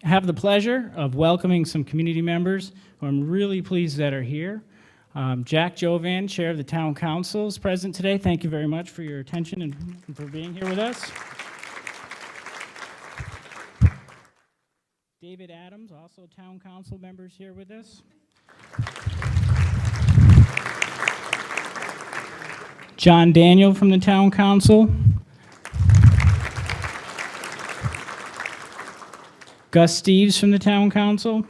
have the pleasure of welcoming some community members who I'm really pleased that are here. Jack Jovan, Chair of the Town Council, is present today. Thank you very much for your attention and for being here with us. David Adams, also Town Council members here with us. John Daniel from the Town Council. Gus Steves from the Town Council.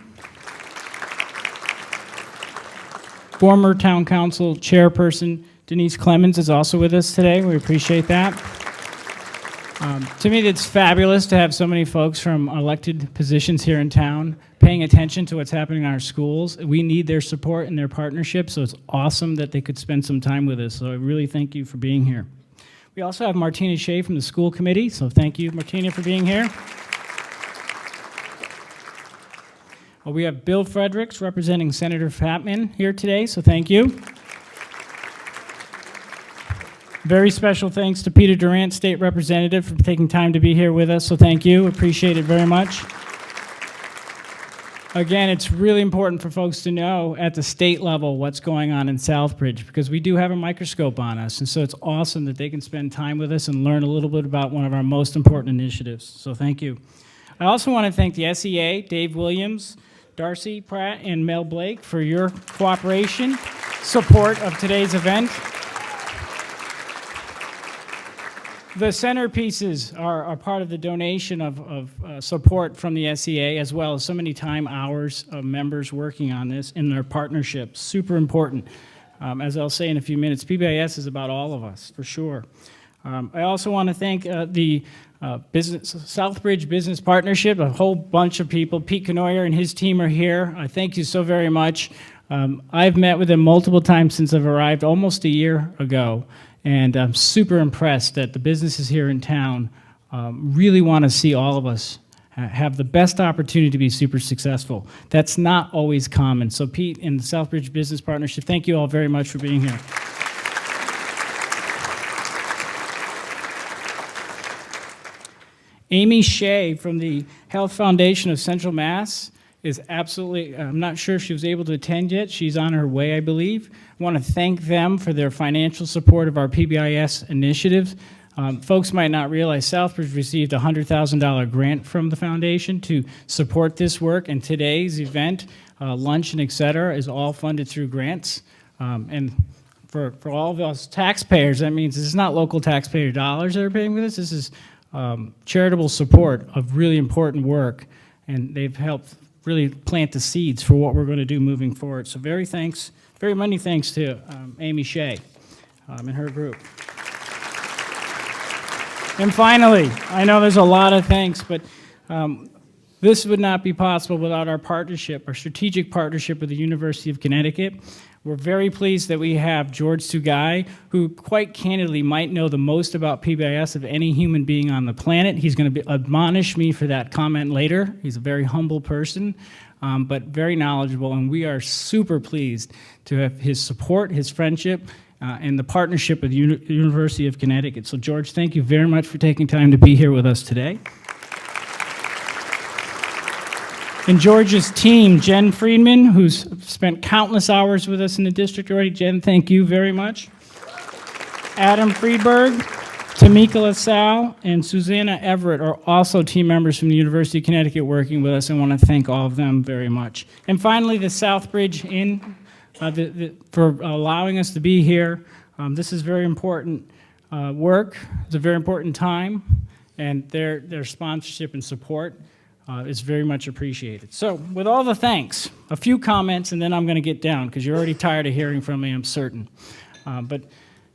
Former Town Council Chairperson Denise Clemens is also with us today. We appreciate that. To me, it's fabulous to have so many folks from elected positions here in town paying attention to what's happening in our schools. We need their support and their partnership, so it's awesome that they could spend some time with us. So I really thank you for being here. We also have Martina Shea from the school committee, so thank you, Martina, for being here. We have Bill Fredericks representing Senator Fatman here today, so thank you. Very special thanks to Peter Durant, State Representative, for taking time to be here with us, so thank you. Appreciate it very much. Again, it's really important for folks to know at the state level what's going on in Southbridge, because we do have a microscope on us, and so it's awesome that they can spend time with us and learn a little bit about one of our most important initiatives, so thank you. I also want to thank the SEA, Dave Williams, Darcy Pratt, and Mel Blake for your cooperation, support of today's event. The centerpieces are part of the donation of support from the SEA, as well as so many hours of members working on this in their partnership. Super important. As I'll say in a few minutes, PBIS is about all of us, for sure. I also want to thank the Southbridge Business Partnership, a whole bunch of people. Pete Canoyer and his team are here. I thank you so very much. I've met with them multiple times since I've arrived, almost a year ago, and I'm super impressed that the businesses here in town really want to see all of us have the best opportunity to be super successful. That's not always common. So Pete and the Southbridge Business Partnership, thank you all very much for being here. Amy Shea from the Health Foundation of Central Mass is absolutely, I'm not sure if she was able to attend yet. She's on her way, I believe. I want to thank them for their financial support of our PBIS initiative. Folks might not realize Southbridge received a $100,000 grant from the foundation to support this work, and today's event, lunch and et cetera, is all funded through grants. And for all of us taxpayers, that means this is not local taxpayer dollars that are paying for this. This is charitable support of really important work, and they've helped really plant the seeds for what we're going to do moving forward. So very many thanks to Amy Shea and her group. And finally, I know there's a lot of thanks, but this would not be possible without our partnership, our strategic partnership with the University of Connecticut. We're very pleased that we have George Sugai, who quite candidly might know the most about PBIS of any human being on the planet. He's going to admonish me for that comment later. He's a very humble person, but very knowledgeable, and we are super pleased to have his support, his friendship, and the partnership with the University of Connecticut. So George, thank you very much for taking time to be here with us today. And George's team, Jen Friedman, who's spent countless hours with us in the district already. Jen, thank you very much. Adam Friedberg, Tamika LaSalle, and Susanna Everett are also team members from the University of Connecticut working with us. I want to thank all of them very much. And finally, the Southbridge Inn for allowing us to be here. This is very important work. It's a very important time, and their sponsorship and support is very much appreciated. So with all the thanks, a few comments, and then I'm going to get down because you're already tired of hearing from me, I'm certain. But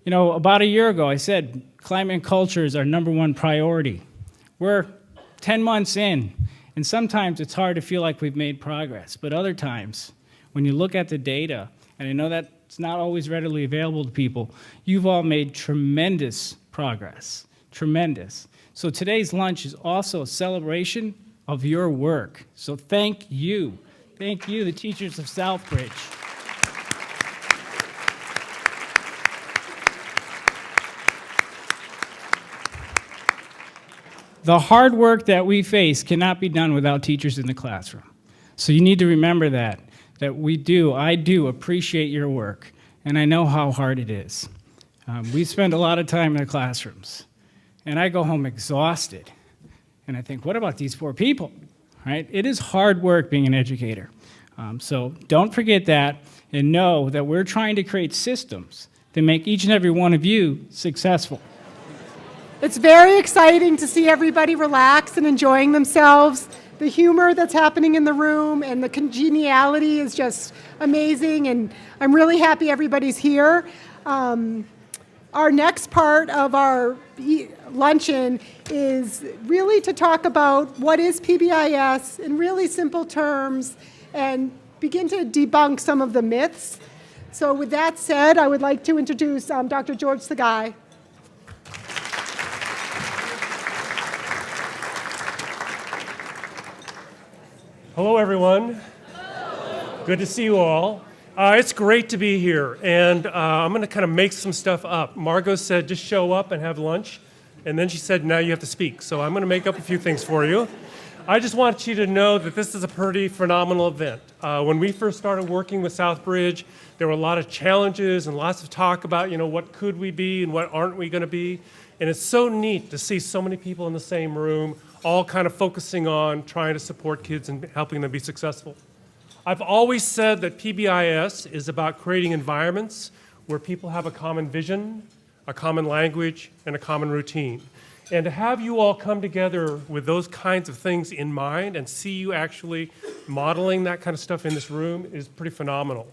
you know, about a year ago, I said climate and culture is our #1 priority. We're 10 months in, and sometimes it's hard to feel like we've made progress, but other times, when you look at the data, and I know that it's not always readily available to people, you've all made tremendous progress, tremendous. So today's lunch is also a celebration of your work. So thank you, the teachers of Southbridge. the hard work that we face cannot be done without teachers in the classroom. So you need to remember that I do appreciate your work, and I know how hard it is. We spend a lot of time in the classrooms, and I go home exhausted, and I think, what about these poor people, right? It is hard work being an educator. So don't forget that, and know that we're trying to create systems that make each and every one of you successful. It's very exciting to see everybody relax and enjoying themselves. The humor that's happening in the room and the congeniality is just amazing, and I'm really happy everybody's here. Our next part of our luncheon is really to talk about what is PBIS in really simple terms and begin to debunk some of the myths. So with that said, I would like to introduce Dr. George Sagai. Hello, everyone. Hello. Good to see you all. It's great to be here, and I'm going to kind of make some stuff up. Margot said just show up and have lunch, and then she said now you have to speak. So I'm going to make up a few things for you. I just want you to know that this is a pretty phenomenal event. When we first started working with Southbridge, there were a lot of challenges and lots of talk about, what could we be and what aren't we going to be. And it's so neat to see so many people in the same room, all kind of focusing on trying to support kids and helping them be successful. I've always said that PBIS is about creating environments where people have a common vision, a common language, and a common routine. And to have you all come together with those kinds of things in mind and see you actually modeling that kind of stuff in this room is pretty phenomenal.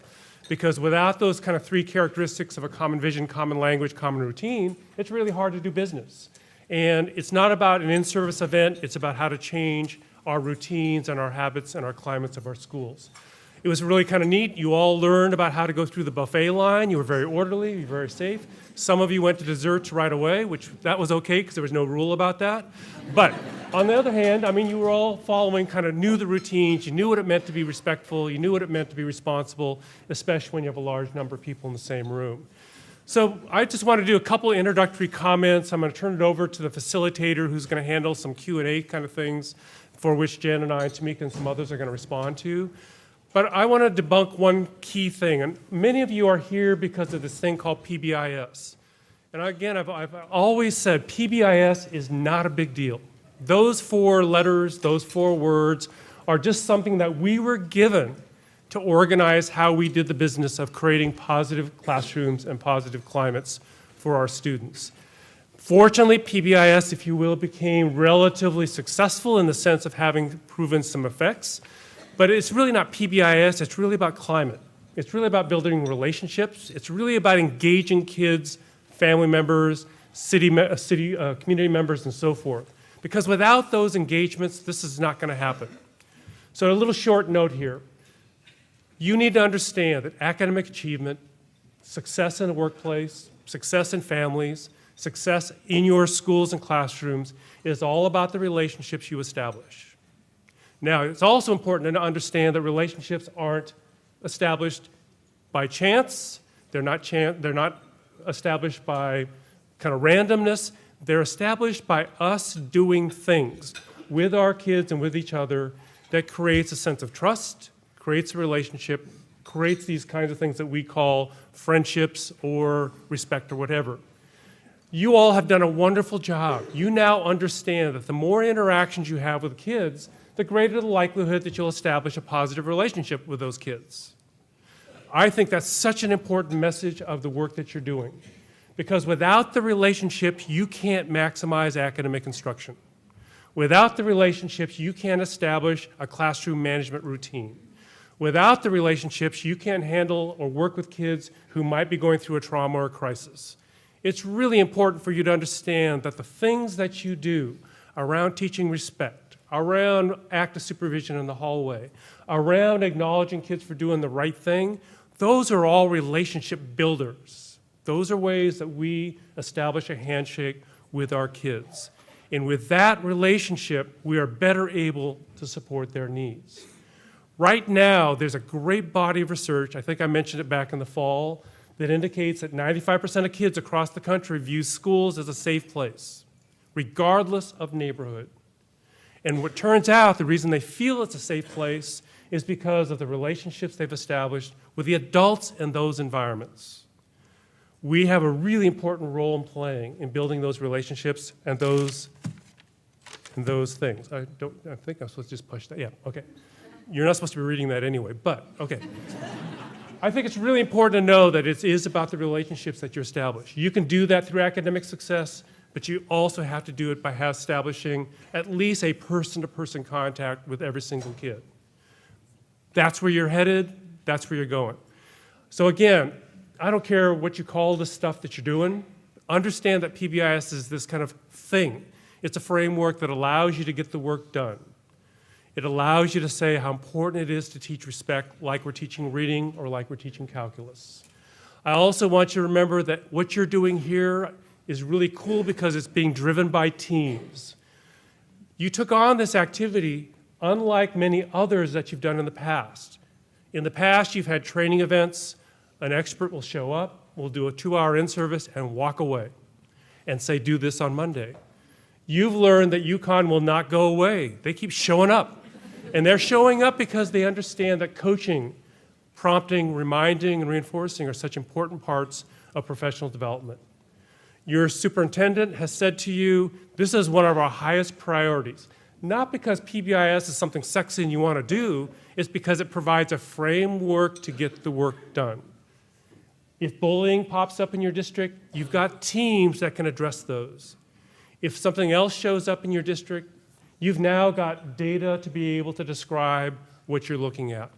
Because without those kind of three characteristics of a common vision, common language, common routine, it's really hard to do business. And it's not about an in-service event, it's about how to change our routines and our habits and our climates of our schools. It was really kind of neat. You all learned about how to go through the buffet line. You were very orderly, you were very safe. Some of you went to desserts right away, which that was okay because there was no rule about that. But on the other hand, you were all following, knew the routines, you knew what it meant to be respectful, you knew what it meant to be responsible, especially when you have a large number of people in the same room. So I just want to do a couple of introductory comments. I'm going to turn it over to the facilitator who's going to handle some Q&A kind of things for which Jen and I and Tamika and some others are going to respond to. But I want to debunk one key thing. And many of you are here because of this thing called PBIS. And again, I've always said PBIS is not a big deal. Those 4 letters, those 4 words are just something that we were given to organize how we did the business of creating positive classrooms and positive climates for our students. Fortunately, PBIS, if you will, became relatively successful in the sense of having proven some effects. But it's really not PBIS, it's really about climate. It's really about building relationships. It's really about engaging kids, family members, community members, and so forth. Because without those engagements, this is not going to happen. So a little short note here. You need to understand that academic achievement, success in the workplace, success in families, success in your schools and classrooms is all about the relationships you establish. Now, it's also important to understand that relationships aren't established by chance. They're not established by kind of randomness. They're established by us doing things with our kids and with each other that creates a sense of trust, creates a relationship, creates these kinds of things that we call friendships or respect or whatever. You all have done a wonderful job. You now understand that the more interactions you have with kids, the greater the likelihood that you'll establish a positive relationship with those kids. I think that's such an important message of the work that you're doing, because without the relationships, you can't maximize academic instruction. Without the relationships, you can't establish a classroom management routine. Without the relationships, you can't handle or work with kids who might be going through a trauma or a crisis. It's really important for you to understand that the things that you do around teaching respect, around active supervision in the hallway, around acknowledging kids for doing the right thing, those are all relationship builders. Those are ways that we establish a handshake with our kids. And with that relationship, we are better able to support their needs. Right now, there's a great body of research, I think I mentioned it back in the fall, that indicates that 95% of kids across the country view schools as a safe place, regardless of neighborhood. And what turns out, the reason they feel it's a safe place is because of the relationships they've established with the adults in those environments. We have a really important role in playing in building those relationships and those things. I think I'm supposed to just push that. Yeah, okay. You're not supposed to be reading that anyway, but okay. I think it's really important to know that it is about the relationships that you establish. You can do that through academic success, but you also have to do it by establishing at least a person-to-person contact with every single kid. That's where you're headed, that's where you're going. So again, I don't care what you call the stuff that you're doing. Understand that PBIS is this kind of thing. It's a framework that allows you to get the work done. It allows you to say how important it is to teach respect, like we're teaching reading or like we're teaching calculus. I also want you to remember that what you're doing here is really cool because it's being driven by teams. You took on this activity unlike many others that you've done in the past. In the past, you've had training events. An expert will show up, will do a 2-hour in-service, and walk away and say, do this on Monday. You've learned that UConn will not go away. They keep showing up. And they're showing up because they understand that coaching, prompting, reminding, and reinforcing are such important parts of professional development. Your superintendent has said to you, this is one of our highest priorities. Not because PBIS is something sexy and you want to do, it's because it provides a framework to get the work done. If bullying pops up in your district, you've got teams that can address those. If something else shows up in your district, you've now got data to be able to describe what you're looking at.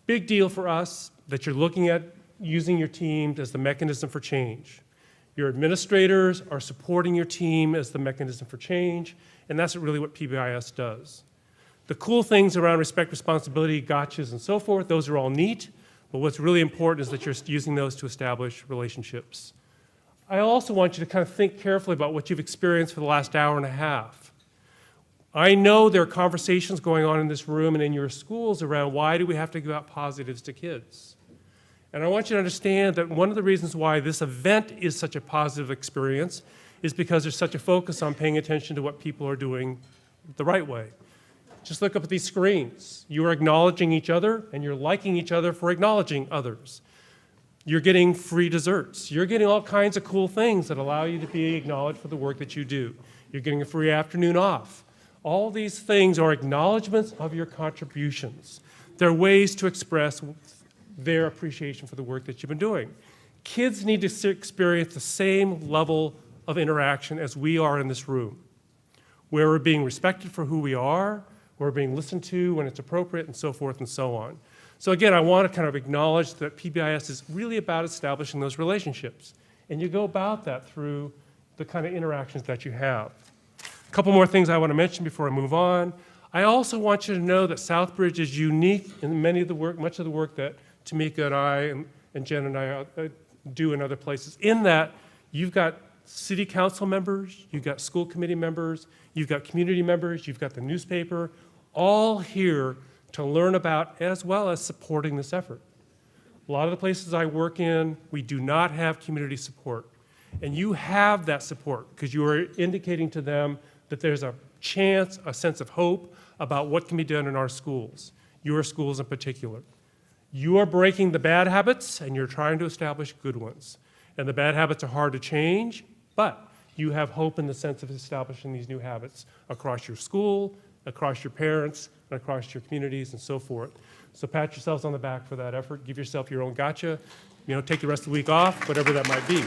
Big deal for us that you're looking at using your team as the mechanism for change. Your administrators are supporting your team as the mechanism for change, and that's really what PBIS does. The cool things around respect, responsibility, gotchas, and so forth, those are all neat, but what's really important is that you're using those to establish relationships. I also want you to kind of think carefully about what you've experienced for the last hour and a half. I know there are conversations going on in this room and in your schools around why do we have to give out positives to kids. And I want you to understand that one of the reasons why this event is such a positive experience is because there's such a focus on paying attention to what people are doing the right way. Just look up at these screens. You are acknowledging each other, and you're liking each other for acknowledging others. You're getting free desserts. You're getting all kinds of cool things that allow you to be acknowledged for the work that you do. You're getting a free afternoon off. All these things are acknowledgments of your contributions. They're ways to express their appreciation for the work that you've been doing. Kids need to experience the same level of interaction as we are in this room, where we're being respected for who we are, where we're being listened to when it's appropriate, and so forth and so on. So again, I want to kind of acknowledge that PBIS is really about establishing those relationships. And you go about that through the kind of interactions that you have. A couple more things I want to mention before I move on. I also want you to know that Southbridge is unique in much of the work that Tamika and I and Jen and I do in other places, in that you've got city council members, you've got school committee members, you've got community members, you've got the newspaper, all here to learn about as well as supporting this effort. A lot of the places I work in, we do not have community support. And you have that support because you are indicating to them that there's a chance, a sense of hope about what can be done in our schools, your schools in particular. You are breaking the bad habits and you're trying to establish good ones. And the bad habits are hard to change, but you have hope in the sense of establishing these new habits across your school, across your parents, and across your communities and so forth. So pat yourselves on the back for that effort. Give yourself your own gotcha. Take the rest of the week off, whatever that might be.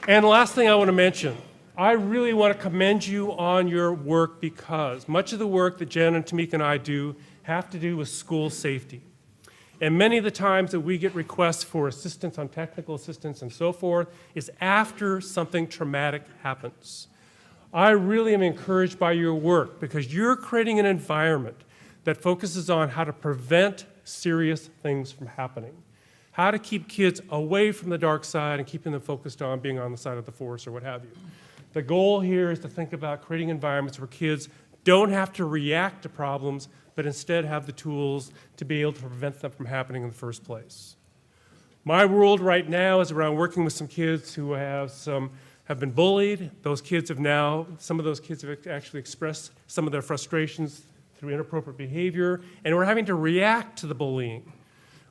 And the last thing I want to mention, I really want to commend you on your work because much of the work that Jen and Tamika and I do have to do with school safety. And many of the times that we get requests for assistance on technical assistance and so forth is after something traumatic happens. I really am encouraged by your work because you're creating an environment that focuses on how to prevent serious things from happening, how to keep kids away from the dark side and keeping them focused on being on the side of the force or what have you. The goal here is to think about creating environments where kids don't have to react to problems, but instead have the tools to be able to prevent them from happening in the first place. My world right now is around working with some kids who have been bullied. Those kids have now, some of those kids have actually expressed some of their frustrations through inappropriate behavior, and we're having to react to the bullying.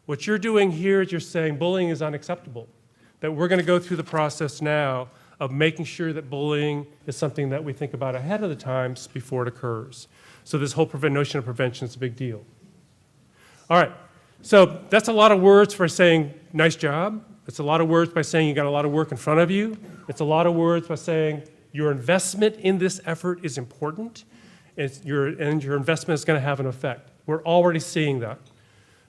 What you're doing here is you're saying bullying is unacceptable, that we're going to go through the process now of making sure that bullying is something that we think about ahead of the times before it occurs. So this whole notion of prevention is a big deal. All right, so that's a lot of words for saying nice job. It's a lot of words by saying you got a lot of work in front of you. It's a lot of words by saying your investment in this effort is important, and your investment is going to have an effect. We're already seeing that.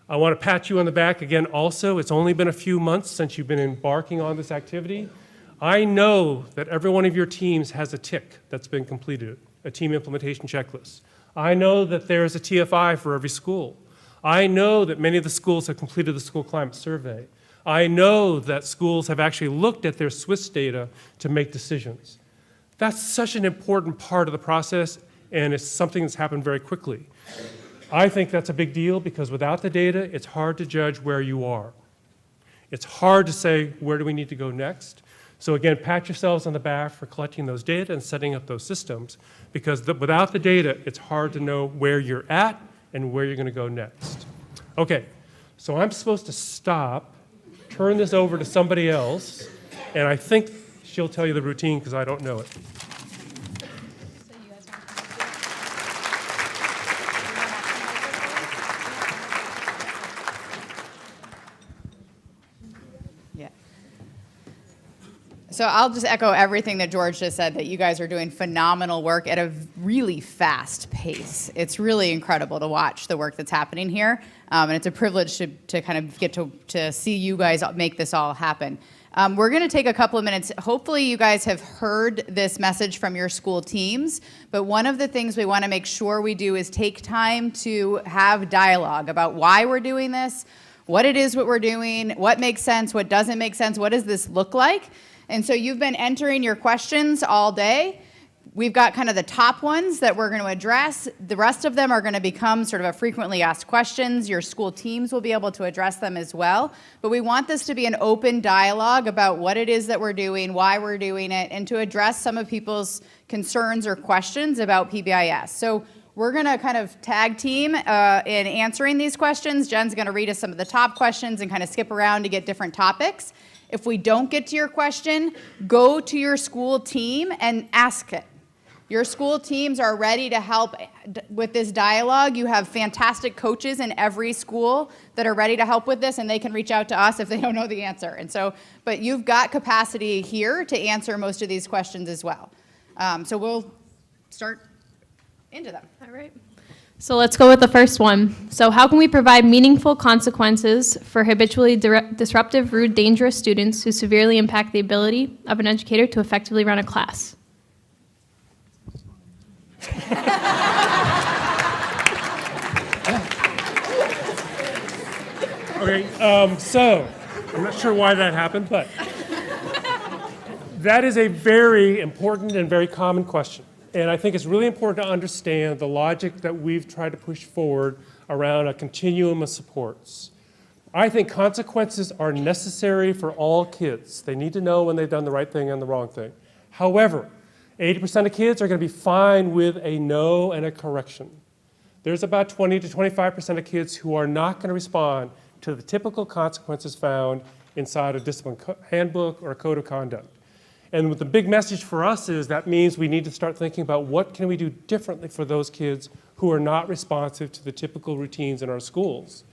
I want to pat you on the back again also. It's only been a few months since you've been embarking on this activity. I know that every one of your teams has a TIC that's been completed, a team implementation checklist. I know that there is a TFI for every school. I know that many of the schools have completed the school climate survey. I know that schools have actually looked at their SWIS data to make decisions. That's such an important part of the process, and it's something that's happened very quickly. I think that's a big deal because without the data, it's hard to judge where you are. It's hard to say, where do we need to go next? So again, pat yourselves on the back for collecting those data and setting up those systems, because without the data, it's hard to know where you're at and where you're going to go next. Okay, so I'm supposed to stop, turn this over to somebody else, and I think she'll tell you the routine because I don't know it. So I'll just echo everything that George just said, that you guys are doing phenomenal work at a really fast pace. It's really incredible to watch the work that's happening here, and it's a privilege to kind of get to see you guys make this all happen. We're going to take a couple of minutes. Hopefully you guys have heard this message from your school teams, but one of the things we want to make sure we do is take time to have dialogue about why we're doing this, what it is what we're doing, what makes sense, what doesn't make sense, what does this look like? And so you've been entering your questions all day. We've got kind of the top ones that we're going to address. The rest of them are going to become sort of a frequently asked questions. Your school teams will be able to address them as well. But we want this to be an open dialogue about what it is that we're doing, why we're doing it, and to address some of people's concerns or questions about PBIS. So we're going to kind of tag team in answering these questions. Jen's going to read us some of the top questions and kind of skip around to get different topics. If we don't get to your question, go to your school team and ask it. Your school teams are ready to help with this dialogue. You have fantastic coaches in every school that are ready to help with this, and they can reach out to us if they don't know the answer. And so, but you've got capacity here to answer most of these questions as well. So we'll start into them. All right. So let's go with the first one. So how can we provide meaningful consequences for habitually disruptive, rude, dangerous students who severely impact the ability of an educator to effectively run a class? Okay, so I'm not sure why that happened, but that is a very important and very common question. And I think it's really important to understand the logic that we've tried to push forward around a continuum of supports. I think consequences are necessary for all kids. They need to know when they've done the right thing and the wrong thing. However, 80% of kids are going to be fine with a no and a correction. There's about 20 to 25% of kids who are not going to respond to the typical consequences found inside a discipline handbook or a code of conduct. And the big message for us is that means we need to start thinking about what can we do differently for those kids who are not responsive to the typical routines in our schools.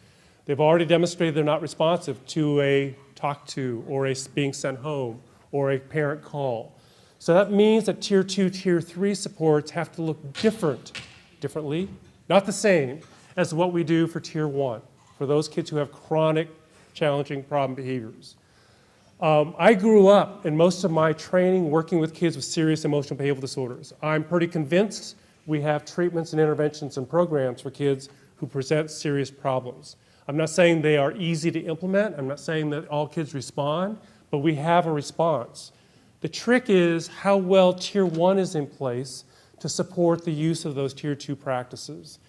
They've already demonstrated they're not responsive to a talk to or a being sent home or a parent call. So that means that Tier 2, Tier 3 supports have to look differently, not the same as what we do for Tier 1, for those kids who have chronic, challenging problem behaviors. I grew up in most of my training working with kids with serious emotional behavioral disorders. I'm pretty convinced we have treatments and interventions and programs for kids who present serious problems. I'm not saying they are easy to implement. I'm not saying that all kids respond, but we have a response. The trick is how well Tier 1 is in place to support the use of those Tier 2 practices.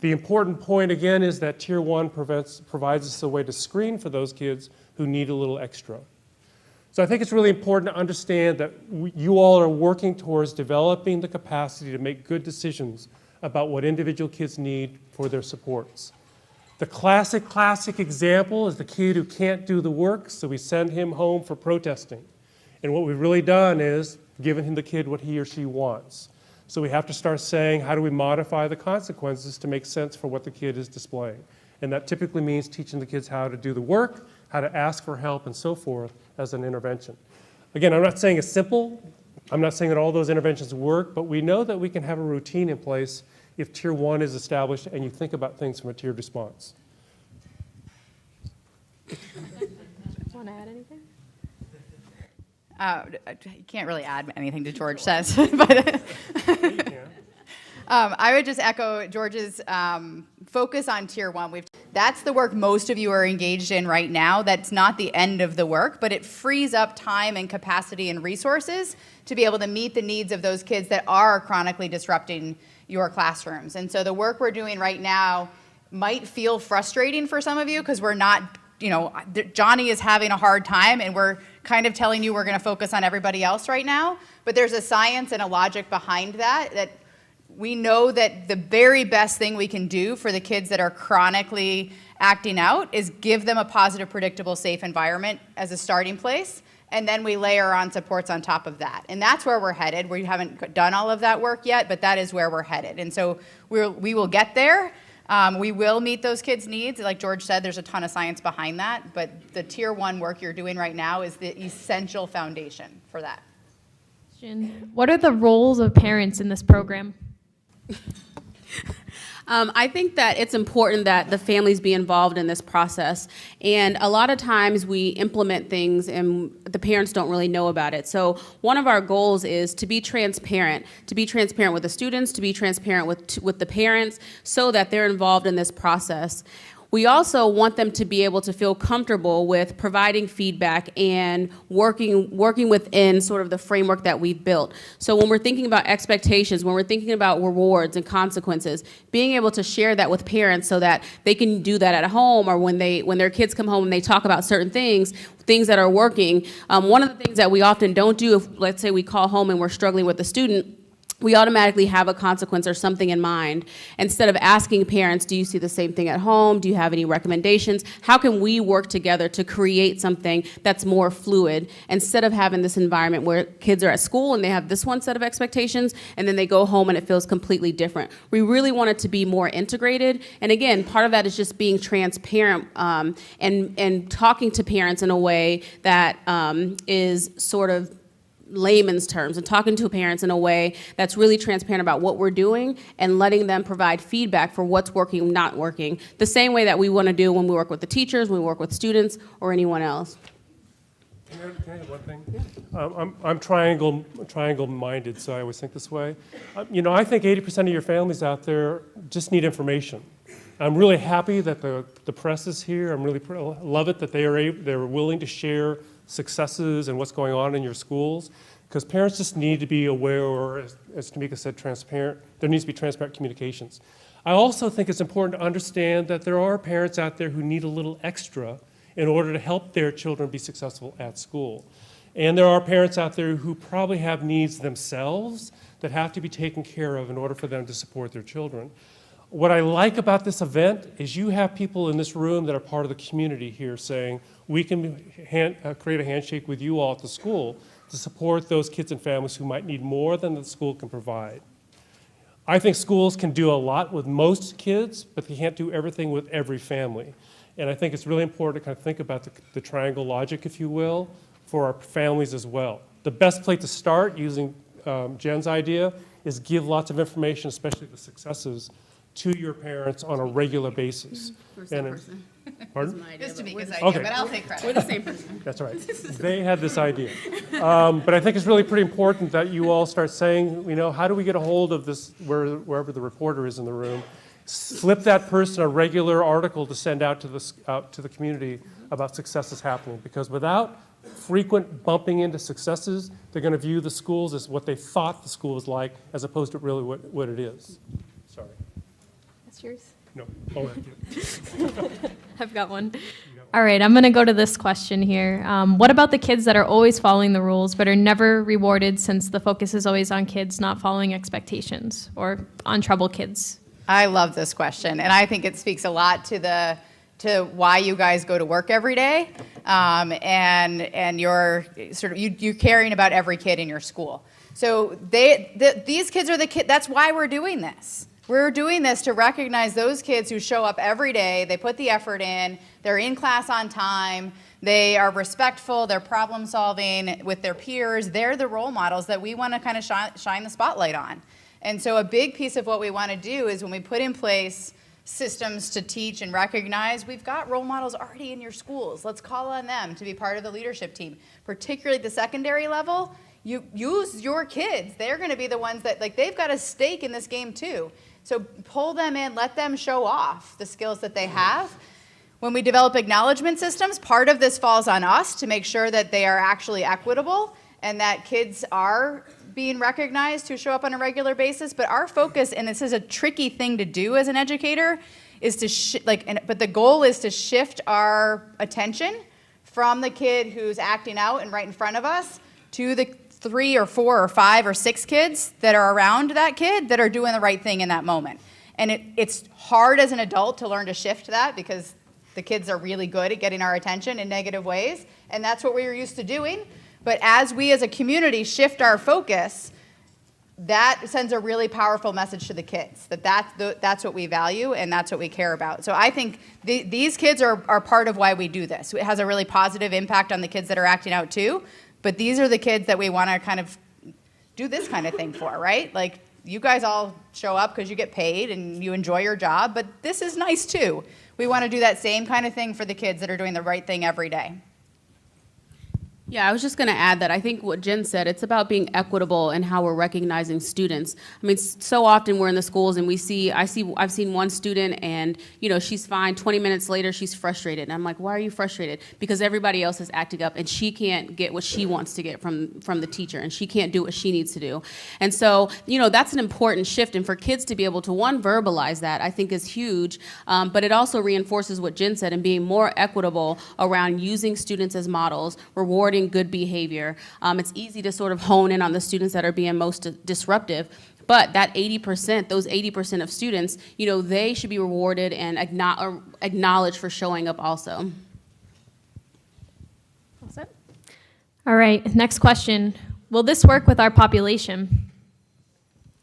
The important point, again, is that Tier 1 provides us a way to screen for those kids who need a little extra. So I think it's really important to understand that you all are working towards developing the capacity to make good decisions about what individual kids need for their supports. The classic example is the kid who can't do the work, so we send him home for protesting. And what we've really done is given him the kid what he or she wants. So we have to start saying, how do we modify the consequences to make sense for what the kid is displaying? And that typically means teaching the kids how to do the work, how to ask for help, and so forth as an intervention. Again, I'm not saying it's simple. I'm not saying that all those interventions work, but we know that we can have a routine in place if Tier 1 is established and you think about things from a tiered response. Want to add anything? You can't really add anything to George says, but I would just echo George's focus on Tier 1. That's the work most of you are engaged in right now. That's not the end of the work, but it frees up time and capacity and resources to be able to meet the needs of those kids that are chronically disrupting your classrooms. And so the work we're doing right now might feel frustrating for some of you because we're not, Johnny is having a hard time and we're kind of telling you we're going to focus on everybody else right now. But there's a science and a logic behind that we know that the very best thing we can do for the kids that are chronically acting out is give them a positive, predictable, safe environment as a starting place, and then we layer on supports on top of that. And that's where we're headed. We haven't done all of that work yet, but that is where we're headed. And so we will get there. We will meet those kids' needs. Like George said, there's a ton of science behind that, but the Tier 1 work you're doing right now is the essential foundation for that. What are the roles of parents in this program? I think that it's important that the families be involved in this process. And a lot of times we implement things and the parents don't really know about it. So one of our goals is to be transparent with the students, to be transparent with the parents so that they're involved in this process. We also want them to be able to feel comfortable with providing feedback and working within sort of the framework that we've built. So when we're thinking about expectations, when we're thinking about rewards and consequences, being able to share that with parents so that they can do that at home or when their kids come home and they talk about certain things that are working. One of the things that we often don't do, if let's say we call home and we're struggling with a student, we automatically have a consequence or something in mind. Instead of asking parents, do you see the same thing at home? Do you have any recommendations? How can we work together to create something that's more fluid instead of having this environment where kids are at school and they have this one set of expectations and then they go home and it feels completely different. We really want it to be more integrated. And again, part of that is just being transparent and talking to parents in a way that is sort of layman's terms and talking to parents in a way that's really transparent about what we're doing and letting them provide feedback for what's working, not working, the same way that we want to do when we work with the teachers, when we work with students, or anyone else. Can I add one thing? Yeah. I'm triangle-minded, so I always think this way. I think 80% of your families out there just need information. I'm really happy that the press is here. I'm really love it that they're willing to share successes and what's going on in your schools, because parents just need to be aware, or as Tamika said, transparent. There needs to be transparent communications. I also think it's important to understand that there are parents out there who need a little extra in order to help their children be successful at school. And there are parents out there who probably have needs themselves that have to be taken care of in order for them to support their children. What I like about this event is you have people in this room that are part of the community here saying, we can create a handshake with you all at the school to support those kids and families who might need more than the school can provide. I think schools can do a lot with most kids, but they can't do everything with every family. And I think it's really important to kind of think about the triangle logic, if you will, for our families as well. The best place to start, using Jen's idea, is give lots of information, especially the successes, to your parents on a regular basis. We're the same person. Pardon? It's Tamika's idea, Okay. but I'll take credit. We're the same person. That's right. They had this idea. But I think it's really pretty important that you all start saying, how do we get a hold of this, wherever the reporter is in the room, slip that person a regular article to send out to the community about successes happening. Because without frequent bumping into successes, they're going to view the schools as what they thought the school was like, as opposed to really what it is. Sorry. That's yours. No. Oh, I've got one. you got one. All right, I'm going to go to this question here. What about the kids that are always following the rules but are never rewarded since the focus is always on kids not following expectations or on trouble kids? I love this question, and I think it speaks a lot to why you guys go to work every day, and you're you're caring about every kid in your school. So these kids are the kids. That's why we're doing this. We're doing this to recognize those kids who show up every day. They put the effort in. They're in class on time. They are respectful. They're problem solving with their peers. They're the role models that we want to kind of shine the spotlight on. And so a big piece of what we want to do is when we put in place systems to teach and recognize, we've got role models already in your schools. Let's call on them to be part of the leadership team, particularly at the secondary level. You use your kids. They're going to be the ones that, like, they've got a stake in this game too. So pull them in, let them show off the skills that they have. When we develop acknowledgement systems, part of this falls on us to make sure that they are actually equitable and that kids are being recognized who show up on a regular basis. But our focus, and this is a tricky thing to do as an educator, is to but the goal is to shift our attention from the kid who's acting out and right in front of us to the 3 or 4 or 5 or 6 kids that are around that kid that are doing the right thing in that moment. And it's hard as an adult to learn to shift that because the kids are really good at getting our attention in negative ways, and that's what we're used to doing. But as we as a community shift our focus, that sends a really powerful message to the kids, that's what we value and that's what we care about. So I think these kids are part of why we do this. It has a really positive impact on the kids that are acting out too, but these are the kids that we want to kind of do this kind of thing for, right? Like, you guys all show up because you get paid and you enjoy your job, but this is nice too. We want to do that same kind of thing for the kids that are doing the right thing every day. Yeah, I was just going to add that I think what Jen said, it's about being equitable in how we're recognizing students. I mean, so often we're in the schools and I've seen one student and, she's fine. 20 minutes later, she's frustrated. And I'm like, why are you frustrated? Because everybody else is acting up and she can't get what she wants to get from the teacher and she can't do what she needs to do. And so, that's an important shift. And for kids to be able to, one, verbalize that, I think is huge. But it also reinforces what Jen said and being more equitable around using students as models, rewarding good behavior. It's easy to sort of hone in on the students that are being most disruptive, but that 80%, those 80% of students, they should be rewarded and acknowledged for showing up also. All right, next question. Will this work with our population?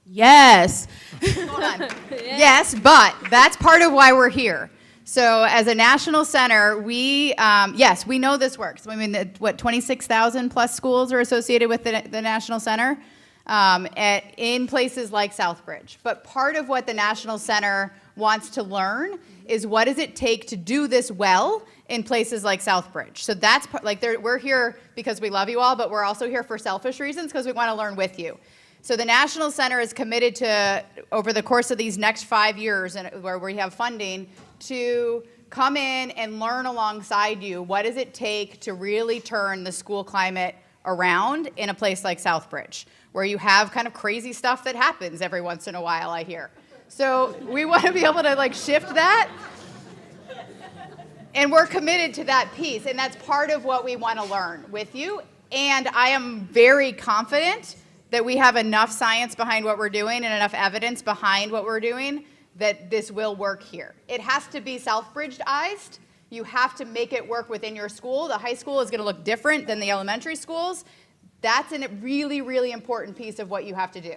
Yes. Hold on. Yes, but that's part of why we're here. So as a national center, we know this works. I mean, 26,000 plus schools are associated with the national center in places like Southbridge. But part of what the national center wants to learn is what does it take to do this well in places like Southbridge. So that's we're here because we love you all, but we're also here for selfish reasons because we want to learn with you. So the National Center is committed to, over the course of these next 5 years, and where we have funding, to come in and learn alongside you what does it take to really turn the school climate around in a place like Southbridge, where you have kind of crazy stuff that happens every once in a while, I hear. So we want to be able to shift that, and we're committed to that piece, and that's part of what we want to learn with you. And I am very confident that we have enough science behind what we're doing and enough evidence behind what we're doing that this will work here. It has to be Southbridgeized. You have to make it work within your school. The high school is going to look different than the elementary schools. That's a really, really important piece of what you have to do.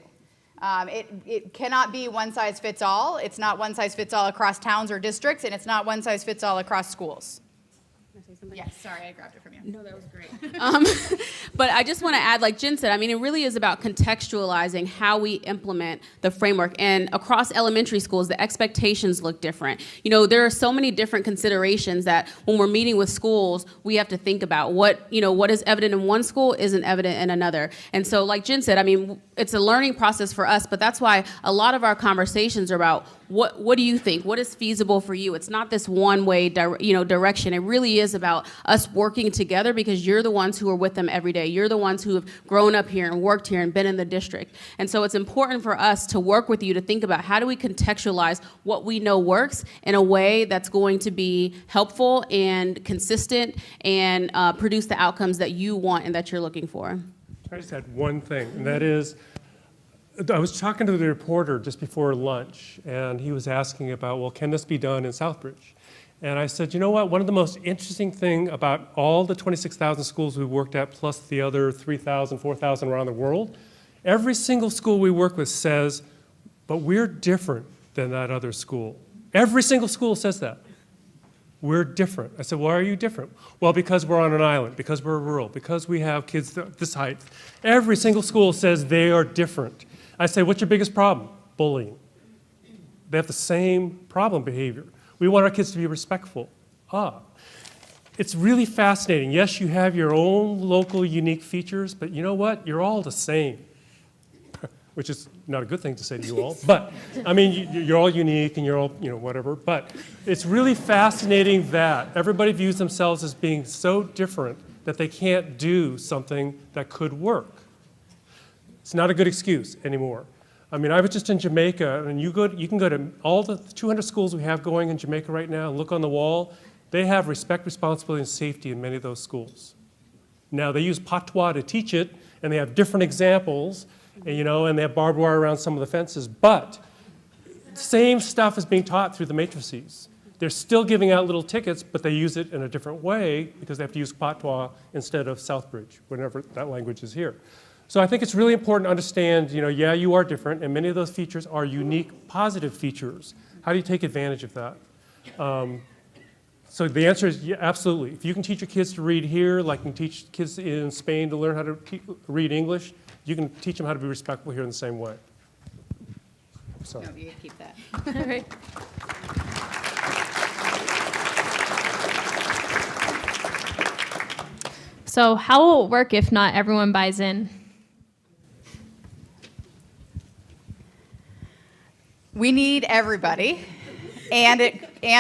It cannot be one size fits all. It's not one size fits all across towns or districts, and it's not one size fits all across schools. Yes, sorry, I grabbed it from you. No, that was great. But I just want to add, like Jen said, I mean, it really is about contextualizing how we implement the framework. And across elementary schools, the expectations look different. There are so many different considerations that when we're meeting with schools, we have to think about what is evident in one school isn't evident in another. And so, like Jen said, I mean, it's a learning process for us, but that's why a lot of our conversations are about what do you think? What is feasible for you? It's not this one-way direction. It really is about us working together because you're the ones who are with them every day. You're the ones who have grown up here and worked here and been in the district. And so it's important for us to work with you to think about how do we contextualize what we know works in a way that's going to be helpful and consistent and produce the outcomes that you want and that you're looking for. I just had one thing, and that is, I was talking to the reporter just before lunch, and he was asking about, well, can this be done in Southbridge? And I said, you know what, one of the most interesting thing about all the 26,000 schools we worked at, plus the other 3,000, 4,000 around the world, every single school we work with says, but we're different than that other school. Every single school says that. We're different. I said, why are you different? Well, because we're on an island, because we're rural, because we have kids this height. Every single school says they are different. I say, what's your biggest problem? Bullying. They have the same problem behavior. We want our kids to be respectful. It's really fascinating. Yes, you have your own local unique features, but you know what? You're all the same. Which is not a good thing to say to you all, but I mean, you're all unique and you're all, whatever, but it's really fascinating that everybody views themselves as being so different that they can't do something that could work. It's not a good excuse anymore. I mean, I was just in Jamaica, and you can go to all the 200 schools we have going in Jamaica right now and look on the wall. They have respect, responsibility, and safety in many of those schools. Now, they use patois to teach it, and they have different examples, and they have barbed wire around some of the fences, but same stuff is being taught through the matrices. They're still giving out little tickets, but they use it in a different way because they have to use patois instead of Southbridge, whenever that language is here. So I think it's really important to understand, yeah, you are different, and many of those features are unique, positive features. How do you take advantage of that? So the answer is yeah, absolutely. If you can teach your kids to read here, like you can teach kids in Spain to learn how to read English, you can teach them how to be respectful here in the same way. So. No, you can keep that. All right. So how will it work if not everyone buys in? We need everybody, and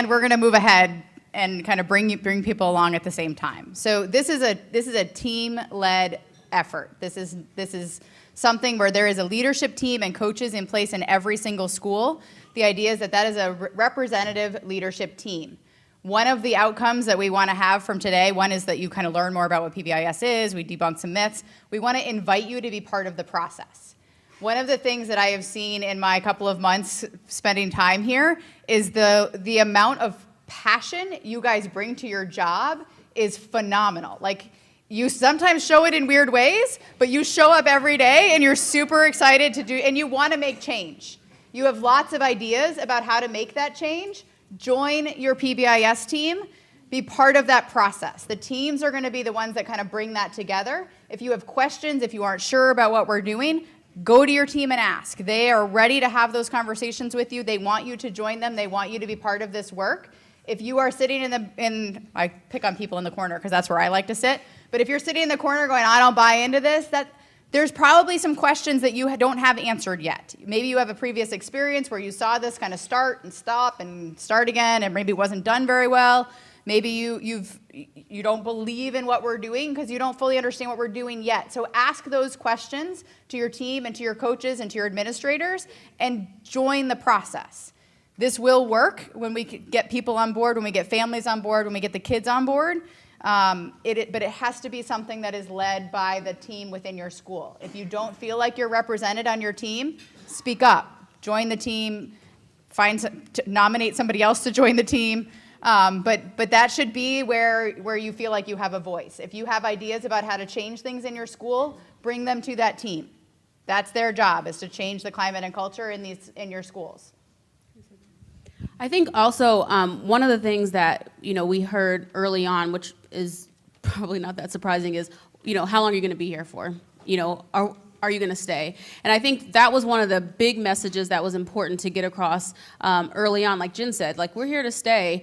we're going to move ahead and kind of bring people along at the same time. So this is a team-led effort. This is something where there is a leadership team and coaches in place in every single school. The idea is that is a representative leadership team. One of the outcomes that we want to have from today, one is that you kind of learn more about what PBIS is, we debunk some myths. We want to invite you to be part of the process. One of the things that I have seen in my couple of months spending time here is the amount of passion you guys bring to your job is phenomenal. Like, you sometimes show it in weird ways, but you show up every day and you're super excited to do, and you want to make change. You have lots of ideas about how to make that change. Join your PBIS team. Be part of that process. The teams are going to be the ones that kind of bring that together. If you have questions, if you aren't sure about what we're doing, go to your team and ask. They are ready to have those conversations with you. They want you to join them. They want you to be part of this work. If you are sitting I pick on people in the corner because that's where I like to sit, but if you're sitting in the corner going, I don't buy into this, there's probably some questions that you don't have answered yet. Maybe you have a previous experience where you saw this kind of start and stop and start again, and maybe it wasn't done very well. Maybe you don't believe in what we're doing because you don't fully understand what we're doing yet. So ask those questions to your team and to your coaches and to your administrators and join the process. This will work when we get people on board, when we get families on board, when we get the kids on board. But it has to be something that is led by the team within your school. If you don't feel like you're represented on your team, speak up. Join the team. Nominate somebody else to join the team. But that should be where you feel like you have a voice. If you have ideas about how to change things in your school, bring them to that team. That's their job, is to change the climate and culture in your schools. I think also one of the things that we heard early on, which is probably not that surprising, is how long are you going to be here for? Are you going to stay? And I think that was one of the big messages that was important to get across early on. Like Jen said, like, we're here to stay.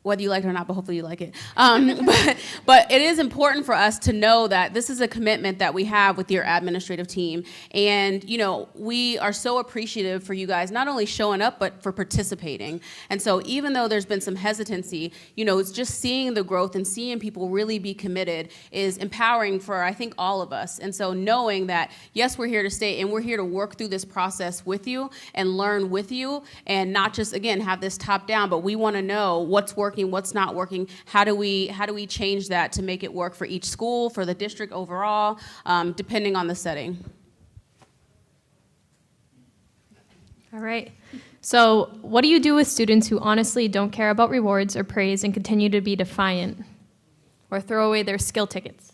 whether you like it or not, but hopefully you like it. But it is important for us to know that this is a commitment that we have with your administrative team. And, you know, we are so appreciative for you guys not only showing up, but for participating. And so even though there's been some hesitancy, you know, it's just seeing the growth and seeing people really be committed is empowering for, I think, all of us. And so knowing that, yes, we're here to stay and we're here to work through this process with you and learn with you and not just, again, have this top down, but we want to know what's working, what's not working, how do we change that to make it work for each school, for the district overall, depending on the setting. All right. So what do you do with students who honestly don't care about rewards or praise and continue to be defiant or throw away their skill tickets?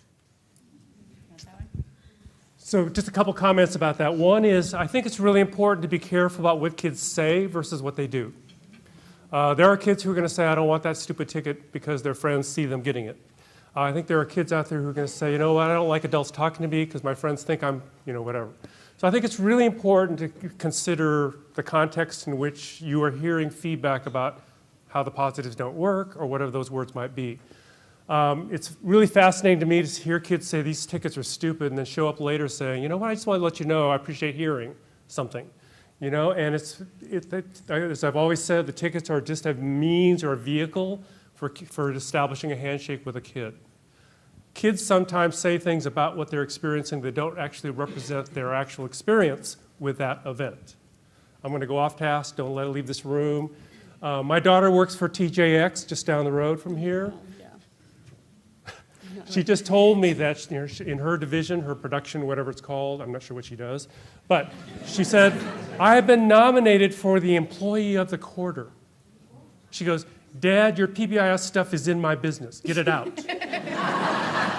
So just a couple comments about that. One is, I think it's really important to be careful about what kids say versus what they do. There are kids who are going to say, I don't want that stupid ticket because their friends see them getting it. I think there are kids out there who are going to say, you know what, I don't like adults talking to me because my friends think I'm, you know, whatever. So I think it's really important to consider the context in which you are hearing feedback about how the positives don't work or whatever those words might be. It's really fascinating to me to hear kids say these tickets are stupid and then show up later saying, you know what, I just want to let you know I appreciate hearing something. You know, and as I've always said, the tickets are just a means or a vehicle for establishing a handshake with a kid. Kids sometimes say things about what they're experiencing that don't actually represent their actual experience with that event. I'm going to go off task, don't let her leave this room. My daughter works for TJX just down the road from here. She just told me that in her division, her production, whatever it's called, I'm not sure what she does, but she said, I have been nominated for the Employee of the Quarter. She goes, Dad, your PBIS stuff is in my business. Get it out.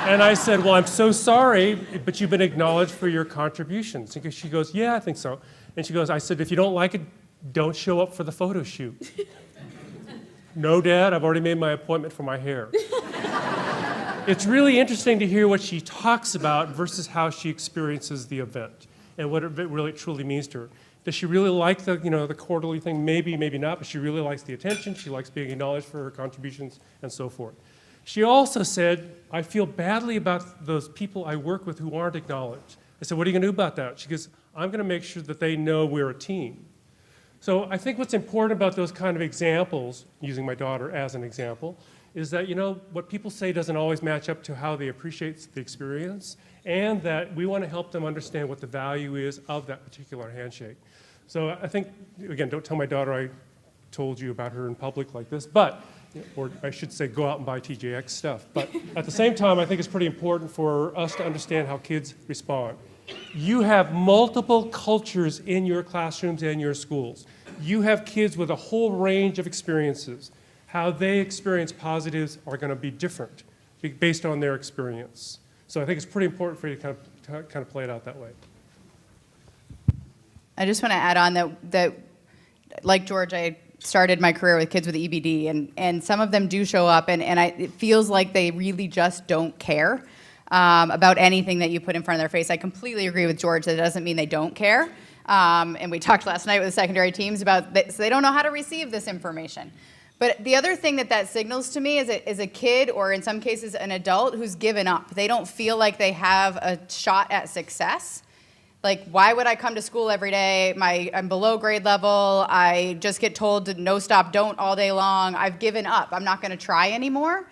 And I said, well, I'm so sorry, but you've been acknowledged for your contributions. And she goes, yeah, I think so. And she goes, I said, if you don't like it, don't show up for the photo shoot. No, Dad, I've already made my appointment for my hair. It's really interesting to hear what she talks about versus how she experiences the event and what it really truly means to her. Does she really like the, you know, the quarterly thing? Maybe, maybe not, but she really likes the attention. She likes being acknowledged for her contributions and so forth. She also said, I feel badly about those people I work with who aren't acknowledged. I said, what are you going to do about that? She goes, I'm going to make sure that they know we're a team. So I think what's important about those kind of examples, using my daughter as an example, is that, you know, what people say doesn't always match up to how they appreciate the experience, and that we want to help them understand what the value is of that particular handshake. So I think, again, don't tell my daughter I told you about her in public like this, but, or I should say go out and buy TJX stuff. But at the same time, I think it's pretty important for us to understand how kids respond. You have multiple cultures in your classrooms and your schools. You have kids with a whole range of experiences. How they experience positives are going to be different based on their experience. So I think it's pretty important for you to kind of play it out that way. I just want to add on that like George, I started my career with kids with EBD, and some of them do show up, and it feels like they really just don't care about anything that you put in front of their face. I completely agree with George that it doesn't mean they don't care. And we talked last night with the secondary teams about so they don't know how to receive this information. But the other thing that signals to me is a kid, or in some cases an adult, who's given up. They don't feel like they have a shot at success. Like, why would I come to school every day? I'm below grade level. I just get told to no, stop, don't all day long. I've given up. I'm not going to try anymore.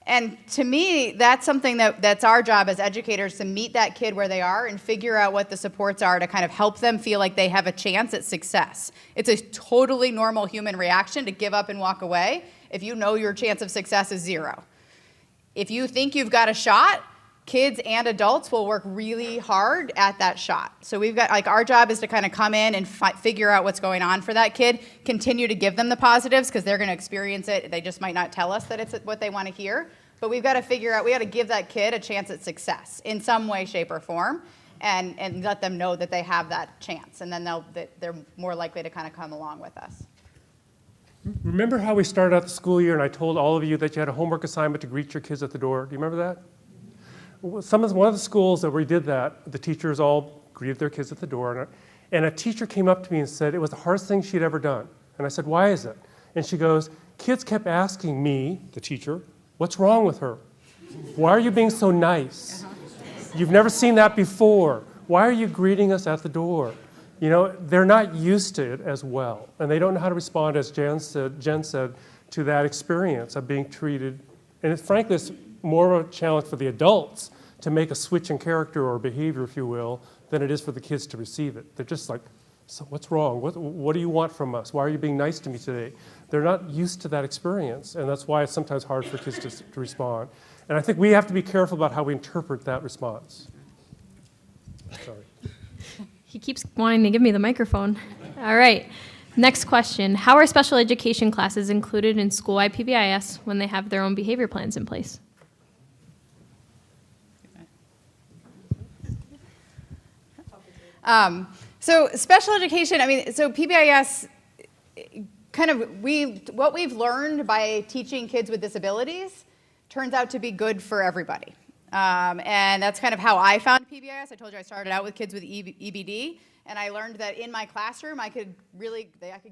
And to me, that's something that's our job as educators, to meet that kid where they are and figure out what the supports are to kind of help them feel like they have a chance at success. It's a totally normal human reaction to give up and walk away if you know your chance of success is 0. If you think you've got a shot, kids and adults will work really hard at that shot. So we've got, like, our job is to kind of come in and figure out what's going on for that kid, continue to give them the positives because they're going to experience it. They just might not tell us that it's what they want to hear. But we've got to figure out, we got to give that kid a chance at success in some way, shape, or form, and let them know that they have that chance. And then they're more likely to kind of come along with us. Remember how we started out the school year and I told all of you that you had a homework assignment to greet your kids at the door? Do you remember that? One of the schools that we did that, the teachers all greeted their kids at the door, and a teacher came up to me and said it was the hardest thing she'd ever done. And I said, why is it? And she goes, kids kept asking me, the teacher, what's wrong with her? Why are you being so nice? You've never seen that before. Why are you greeting us at the door? You know, they're not used to it as well, and they don't know how to respond, as Jen said, to that experience of being treated. And frankly, it's more of a challenge for the adults to make a switch in character or behavior, if you will, than it is for the kids to receive it. They're just like, so what's wrong? What do you want from us? Why are you being nice to me today? They're not used to that experience, and that's why it's sometimes hard for kids to respond. And I think we have to be careful about how we interpret that response. Sorry. He keeps wanting to give me the microphone. All right. Next question. How are special education classes included in school-wide PBIS when they have their own behavior plans in place? So special education, I mean, so PBIS, what we've learned by teaching kids with disabilities turns out to be good for everybody. And that's kind of how I found PBIS. I told you I started out with kids with EBD, and I learned that in my classroom I could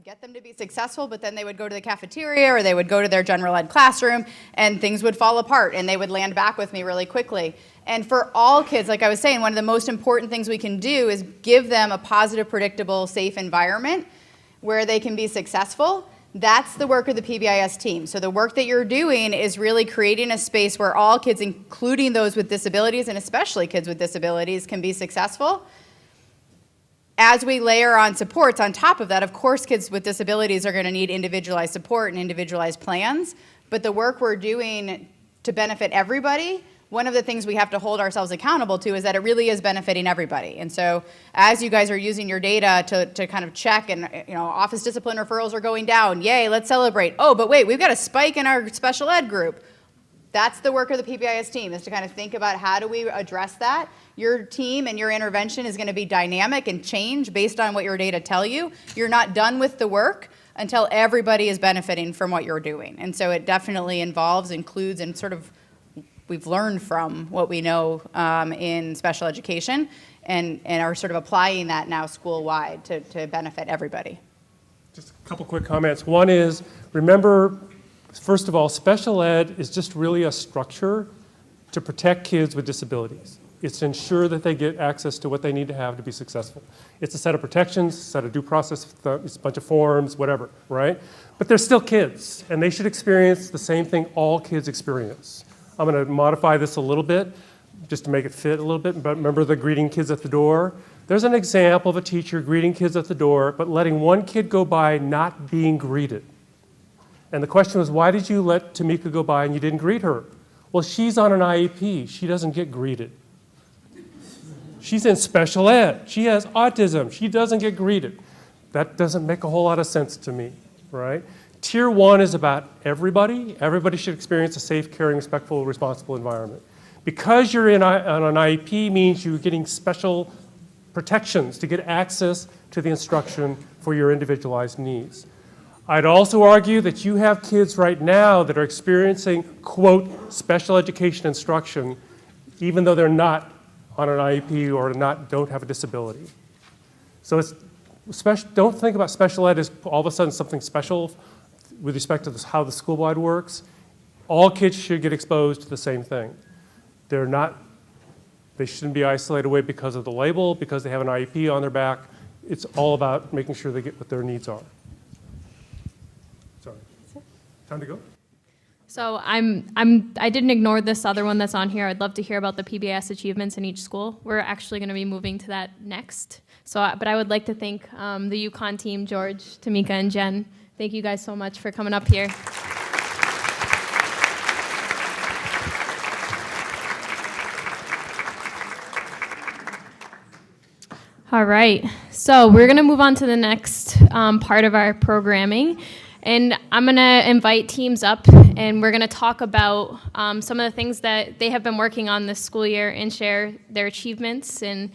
get them to be successful, but then they would go to the cafeteria or they would go to their general ed classroom and things would fall apart and they would land back with me really quickly. And for all kids, like I was saying, one of the most important things we can do is give them a positive, predictable, safe environment where they can be successful. That's the work of the PBIS team. So the work that you're doing is really creating a space where all kids, including those with disabilities, and especially kids with disabilities, can be successful. As we layer on supports on top of that, of course, kids with disabilities are going to need individualized support and individualized plans. But the work we're doing to benefit everybody, one of the things we have to hold ourselves accountable to is that it really is benefiting everybody. And so as you guys are using your data to kind of check, and office discipline referrals are going down, yay, let's celebrate. Oh, but wait, we've got a spike in our special ed group. That's the work of the PBIS team, is to kind of think about how do we address that. Your team and your intervention is going to be dynamic and change based on what your data tell you. You're not done with the work until everybody is benefiting from what you're doing. And so it definitely includes, and sort of we've learned from what we know in special education and are sort of applying that now school-wide to benefit everybody. Just a couple quick comments. One is, remember, first of all, special ed is just really a structure to protect kids with disabilities. It's to ensure that they get access to what they need to have to be successful. It's a set of protections, a set of due process, it's a bunch of forms, whatever, right? But they're still kids, and they should experience the same thing all kids experience. I'm going to modify this a little bit just to make it fit a little bit, but remember the greeting kids at the door? There's an example of a teacher greeting kids at the door, but letting one kid go by not being greeted. And the question was, why did you let Tamika go by and you didn't greet her? Well, she's on an IEP. She doesn't get greeted. She's in special ed. She has autism. She doesn't get greeted. That doesn't make a whole lot of sense to me, right? Tier 1 is about everybody. Everybody should experience a safe, caring, respectful, responsible environment. Because you're on an IEP means you're getting special protections to get access to the instruction for your individualized needs. I'd also argue that you have kids right now that are experiencing, quote, special education instruction, even though they're not on an IEP or don't have a disability. So don't think about special ed as all of a sudden something special with respect to how the school-wide works. All kids should get exposed to the same thing. They shouldn't be isolated away because of the label, because they have an IEP on their back. It's all about making sure they get what their needs are. Sorry. Time to go? So I didn't ignore this other one that's on here. I'd love to hear about the PBIS achievements in each school. We're actually going to be moving to that next. But I would like to thank the UConn team, George, Tamika, and Jen. Thank you guys so much for coming up here. All right, so we're going to move on to the next part of our programming. And I'm going to invite teams up, and we're going to talk about some of the things that they have been working on this school year and share their achievements. And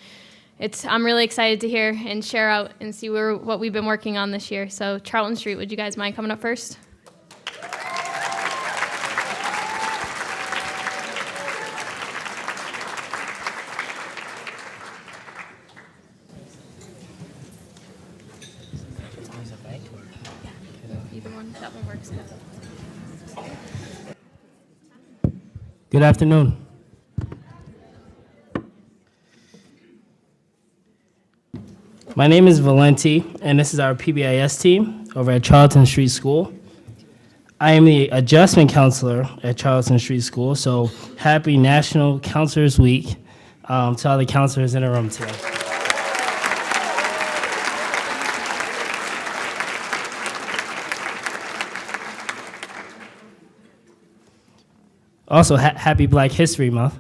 I'm really excited to hear and share out and see what we've been working on this year. So Charlton Street, would you guys mind coming up first? either one. That one works. Good afternoon. My name is Valenti, and this is our PBIS team over at Charlton Street School. I am the adjustment counselor at Charlton Street School, so happy National Counselors Week to all the counselors in the room today. Also, happy Black History Month.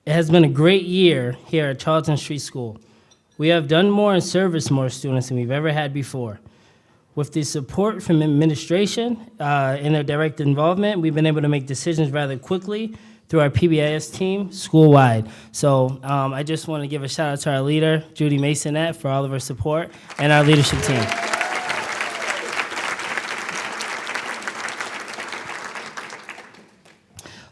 It has been a great year here at Charlton Street School. We have done more and serviced more students than we've ever had before. With the support from administration and their direct involvement, we've been able to make decisions rather quickly through our PBIS team school-wide. So I just want to give a shout out to our leader, Judy Masonette, for all of her support, and our leadership team.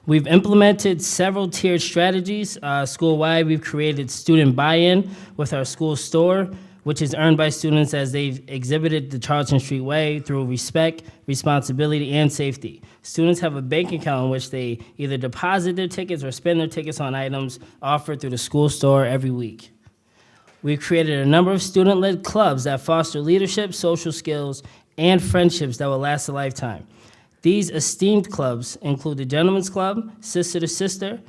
We've implemented several tiered strategies school-wide. We've created student buy-in with our school store, which is earned by students as they've exhibited the Charlton Street Way through respect, responsibility, and safety. Students have a bank account in which they either deposit their tickets or spend their tickets on items offered through the school store every week. We've created a number of student-led clubs that foster leadership, social skills, and friendships that will last a lifetime. These esteemed clubs include the Gentlemen's Club, Sister to Sister,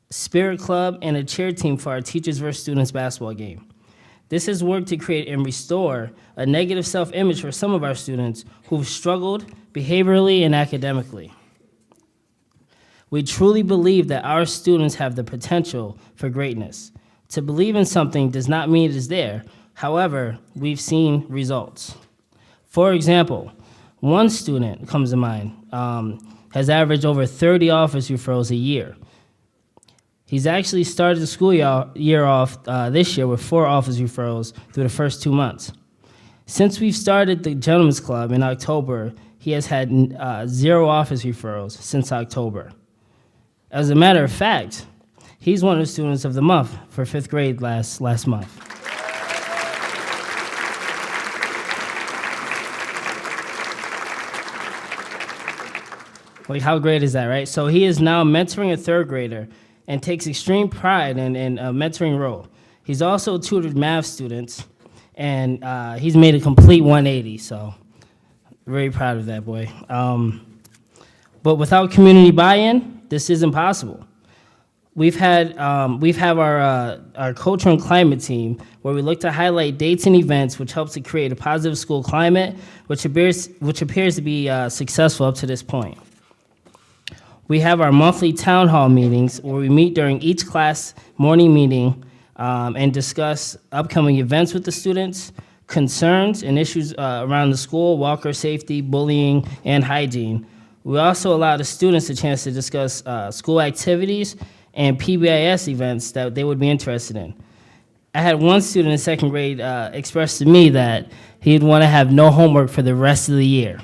Spirit Club, and a cheer team for our Teachers vs. Students basketball game. This has worked to create and restore a negative self-image for some of our students who've struggled behaviorally and academically. We truly believe that our students have the potential for greatness. To believe in something does not mean it is there. However, we've seen results. For example, one student comes to mind, has averaged over 30 office referrals a year. He's actually started the school year off this year with 4 office referrals through the first 2 months. Since we've started the Gentlemen's Club in October, he has had 0 office referrals since October. As a matter of fact, he's one of the students of the month for 5th grade last month. Like, how great is that, right? So he is now mentoring a 3rd grader and takes extreme pride in a mentoring role. He's also tutored math students, and he's made a complete 180, so very proud of that boy. But without community buy-in, this isn't possible. We have our culture and climate team, where we look to highlight dates and events which helps to create a positive school climate, which appears to be successful up to this point. We have our monthly town hall meetings where we meet during each class morning meeting and discuss upcoming events with the students, concerns and issues around the school, walker safety, bullying, and hygiene. We also allow the students a chance to discuss school activities and PBIS events that they would be interested in. I had one student in 2nd grade express to me that he'd want to have no homework for the rest of the year.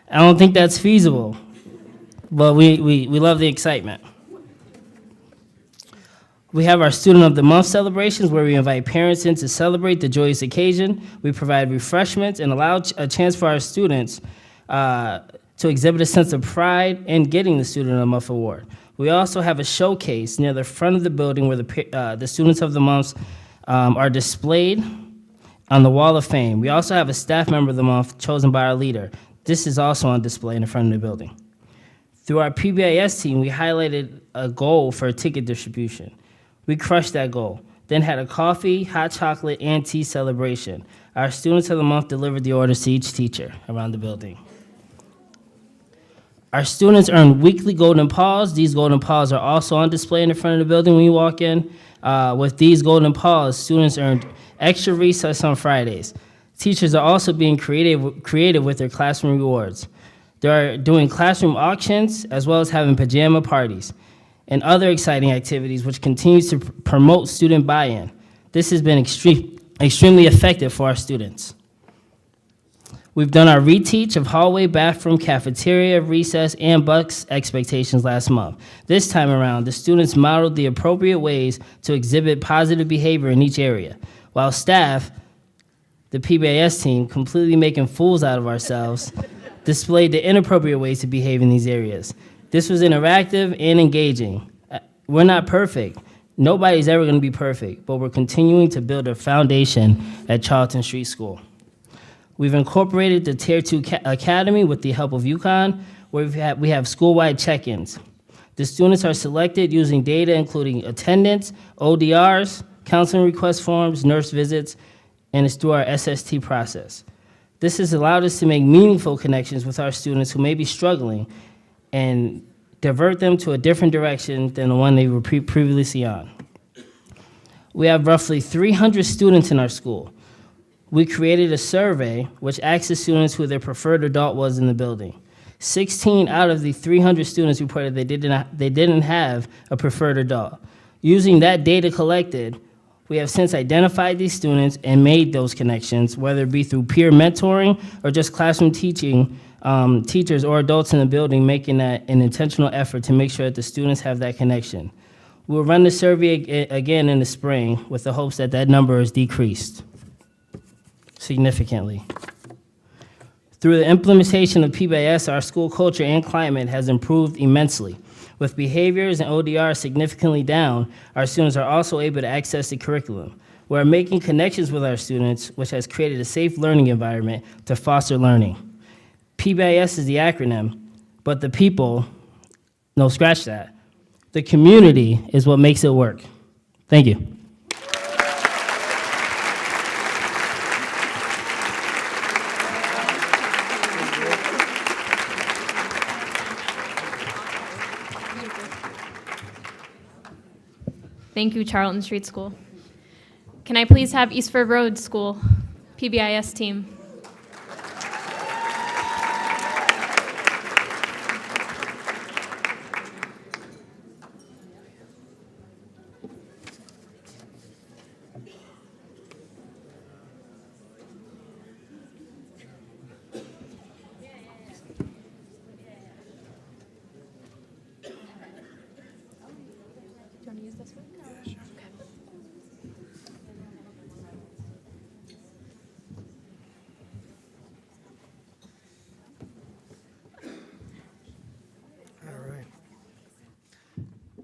I don't think that's feasible. But we love the excitement. We have our Student of the Month celebrations where we invite parents in to celebrate the joyous occasion. We provide refreshments and allow a chance for our students to exhibit a sense of pride in getting the Student of the Month award. We also have a showcase near the front of the building where the Students of the Month are displayed on the Wall of Fame. We also have a staff member of the month chosen by our leader. This is also on display in the front of the building. Through our PBIS team, we highlighted a goal for ticket distribution. We crushed that goal, then had a coffee, hot chocolate, and tea celebration. Our Students of the Month delivered the orders to each teacher around the building. Our students earn weekly golden paws. These golden paws are also on display in the front of the building when you walk in. With these golden paws, students earned extra recess on Fridays. Teachers are also being creative with their classroom rewards. They're doing classroom auctions as well as having pajama parties and other exciting activities which continues to promote student buy-in. This has been extremely effective for our students. We've done our reteach of hallway, bathroom, cafeteria, recess, and bus expectations last month. This time around, the students modeled the appropriate ways to exhibit positive behavior in each area, while staff, the PBIS team, completely making fools out of ourselves, displayed the inappropriate ways to behave in these areas. This was interactive and engaging. We're not perfect. Nobody's ever going to be perfect, but we're continuing to build a foundation at Charlton Street School. We've incorporated the Tier 2 Academy with the help of UConn, where we have school-wide check-ins. The students are selected using data including attendance, ODRs, counseling request forms, nurse visits, and it's through our SST process. This has allowed us to make meaningful connections with our students who may be struggling and divert them to a different direction than the one they were previously on. We have roughly 300 students in our school. We created a survey which asked the students who their preferred adult was in the building. 16 out of the 300 students reported they didn't have a preferred adult. Using that data collected, we have since identified these students and made those connections, whether it be through peer mentoring or just classroom teaching, teachers or adults in the building making that an intentional effort to make sure that the students have that connection. We'll run the survey again in the spring with the hopes that that number is decreased significantly. Through the implementation of PBIS, our school culture and climate has improved immensely. With behaviors and ODR significantly down, our students are also able to access the curriculum. We're making connections with our students, which has created a safe learning environment to foster learning. PBIS is the acronym, but the people, no, scratch that. The community is what makes it work. Thank you. Thank you, Charlton Street School. Can I please have Eastford Road School PBIS team?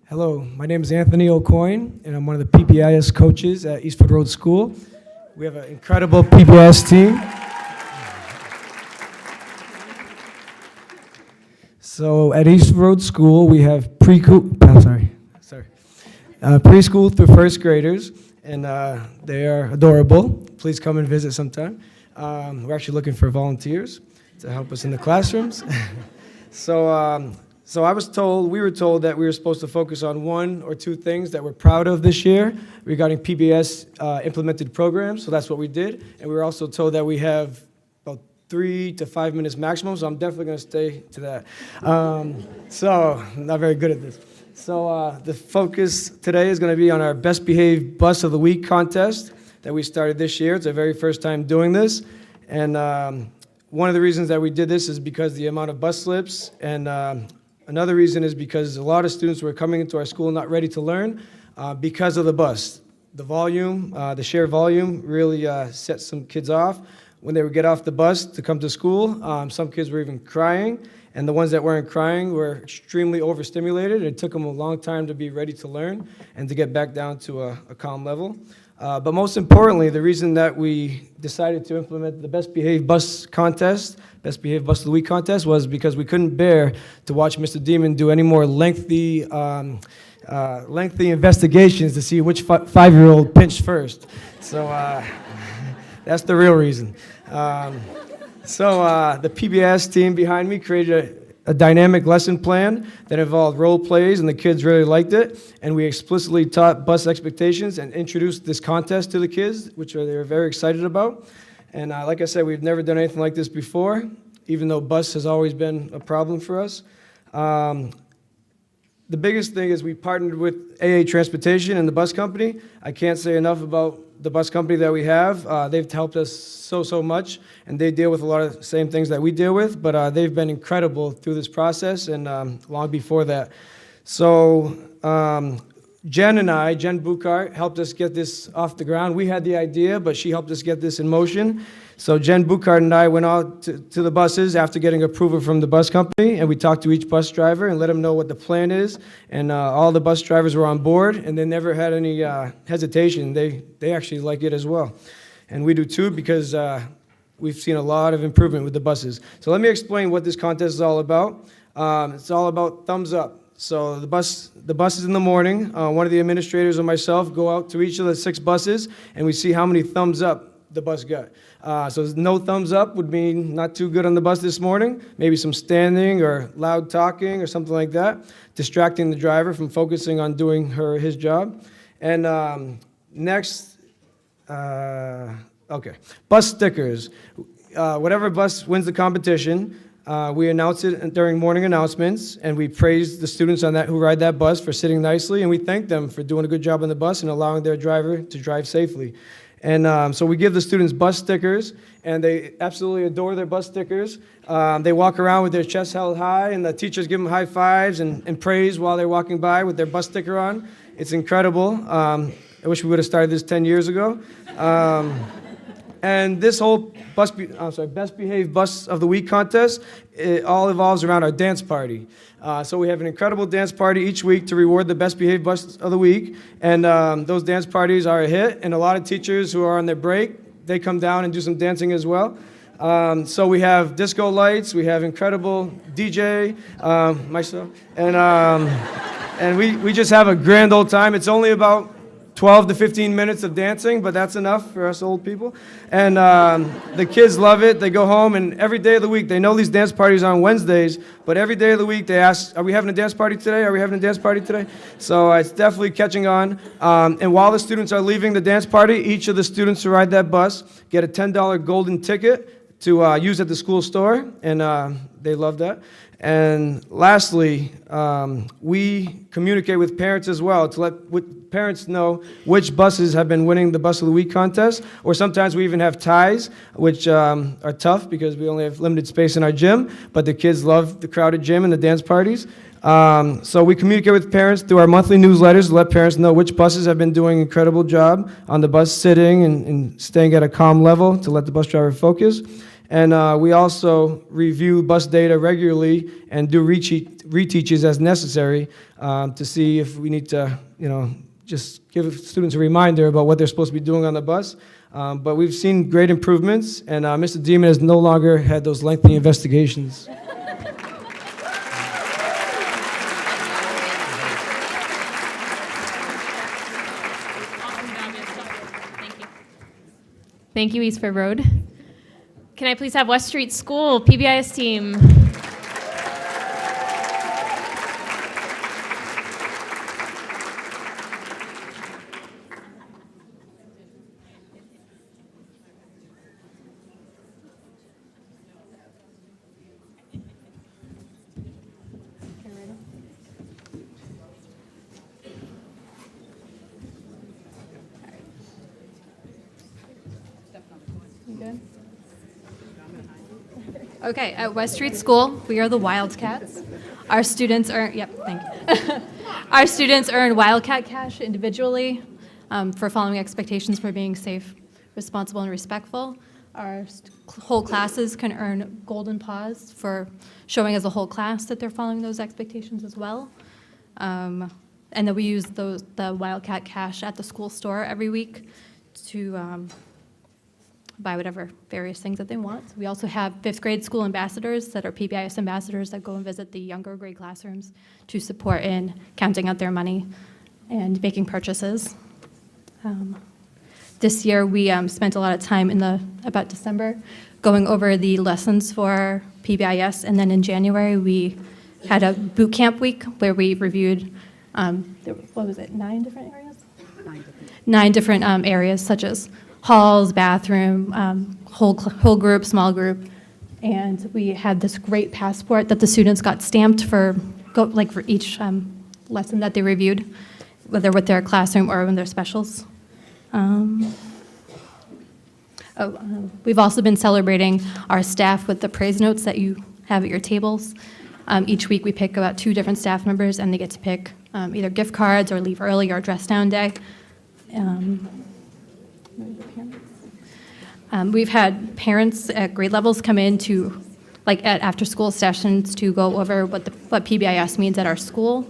Hello, my name is Anthony O'Coin, and I'm one of the PBIS coaches at Eastford Road School. We have an incredible PBIS team. So at Eastford Road School, we have preschool through first graders, and they are adorable. Please come and visit sometime. We're actually looking for volunteers to help us in the classrooms. So we were told that we were supposed to focus on one or two things that we're proud of this year regarding PBIS implemented programs, so that's what we did. And we were also told that we have about 3 to 5 minutes maximum, so I'm definitely gonna stay to that. So, I'm not very good at this. So the focus today is gonna be on our Best Behaved Bus of the Week contest that we started this year. It's our very first time doing this. And one of the reasons that we did this is because the amount of bus slips, and another reason is because a lot of students were coming into our school not ready to learn because of the bus. The volume, the sheer volume really set some kids off. When they would get off the bus to come to school, some kids were even crying, and the ones that weren't crying were extremely overstimulated. It took them a long time to be ready to learn and to get back down to a calm level. But most importantly, the reason that we decided to implement the Best Behaved Bus contest, Best Behaved Bus of the Week contest, was because we couldn't bear to watch Mr. Demon do any more lengthy investigations to see which 5-year-old pinched first. So that's the real reason. The PBIS team behind me created a dynamic lesson plan that involved role plays, and the kids really liked it. And we explicitly taught bus expectations and introduced this contest to the kids, which they were very excited about. And like I said, we've never done anything like this before, even though bus has always been a problem for us. The the biggest thing is we partnered with AA Transportation and the bus company. I can't say enough about the bus company that we have. They've helped us so much, and they deal with a lot of the same things that we deal with, but they've been incredible through this process and long before that. So Jen Buchart, helped us get this off the ground. We had the idea, but she helped us get this in motion. So Jen Buchart and I went out to the buses after getting approval from the bus company, and we talked to each bus driver and let them know what the plan is. And all the bus drivers were on board, and they never had any hesitation. They actually like it as well. And we do too, because we've seen a lot of improvement with the buses. So let me explain what this contest is all about. It's all about thumbs up. So the buses in the morning, one of the administrators and myself go out to each of the 6 buses, and we see how many thumbs up the bus got. So no thumbs up would mean not too good on the bus this morning, maybe some standing or loud talking or something like that, distracting the driver from focusing on doing his job. And next, okay, bus stickers. Whatever bus wins the competition, we announce it during morning announcements, and we praise the students on that who ride that bus for sitting nicely, and we thank them for doing a good job on the bus and allowing their driver to drive safely. And so we give the students bus stickers, and they absolutely adore their bus stickers. They walk around with their chests held high, and the teachers give them high fives and praise while they're walking by with their bus sticker on. It's incredible. I wish we would have started this 10 years ago. And this whole Best Behaved Bus of the Week contest, it all evolves around our dance party. So we have an incredible dance party each week to reward the Best Behaved Bus of the Week. And those dance parties are a hit. And a lot of teachers who are on their break, they come down and do some dancing as well. So we have disco lights, we have incredible DJ, myself, and we just have a grand old time. It's only about 12 to 15 minutes of dancing, but that's enough for us old people. And the kids love it. They go home, and every day of the week, they know these dance parties are on Wednesdays, but every day of the week they ask, are we having a dance party today? Are we having a dance party today? So it's definitely catching on. And while the students are leaving the dance party, each of the students who ride that bus get a $10 golden ticket to use at the school store, and they love that. And lastly, we communicate with parents as well to let parents know which buses have been winning the Bus of the Week contest, or sometimes we even have ties, which are tough because we only have limited space in our gym, but the kids love the crowded gym and the dance parties. So we communicate with parents through our monthly newsletters to let parents know which buses have been doing an incredible job on the bus, sitting and staying at a calm level to let the bus driver focus. And we also review bus data regularly and do reteaches as necessary to see if we need to, just give students a reminder about what they're supposed to be doing on the bus. But we've seen great improvements, and Mr. Demon has no longer had those lengthy investigations. Thank you, Eastford Road. Can I please have West Street School PBIS team? Okay, at West Street School, we are the Wildcats. Our students earn, thank you. Our students earn Wildcat Cash individually for following expectations for being safe, responsible, and respectful. Our whole classes can earn Golden Paws for showing as a whole class that they're following those expectations as well. And then we use the Wildcat Cash at the school store every week to buy whatever various things that they want. We also have 5th grade school ambassadors that are PBIS ambassadors that go and visit the younger grade classrooms to support in counting out their money and making purchases. This year we spent a lot of time in about December going over the lessons for PBIS, and then in January we had a boot camp week where we reviewed, 9 different areas? 9 different areas, such as halls, bathroom, whole group, small group, and we had this great passport that the students got stamped for each lesson that they reviewed, whether with their classroom or in their specials. We've also been celebrating our staff with the praise notes that you have at your tables. Each week we pick about 2 different staff members, and they get to pick either gift cards or leave early or dress down day. We've had parents at grade levels come in to, like at after-school sessions, to go over what PBIS means at our school,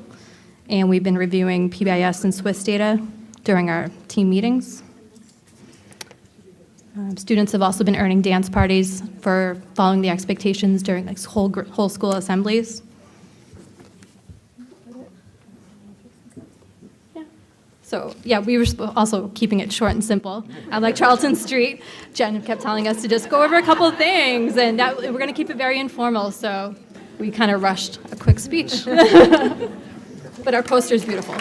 and we've been reviewing PBIS and Swiss data during our team meetings. Students have also been earning dance parties for following the expectations during like whole school assemblies. So yeah, we were also keeping it short and simple. Like Charlton Street, Jen kept telling us to just go over a couple of things, and that we're going to keep it very informal. So we kind of rushed a quick speech, but our poster's beautiful.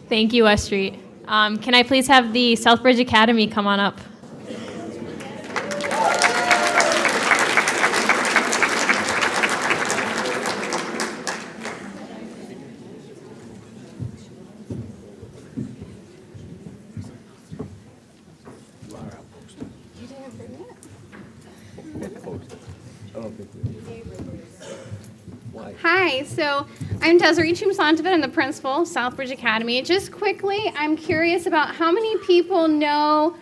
Thank you, West Street. Can I please have the Southbridge Academy come on up? Hi, so I'm Desiree Chumsantavit. I'm the principal of Southbridge Academy. Just quickly, I'm curious about how many people know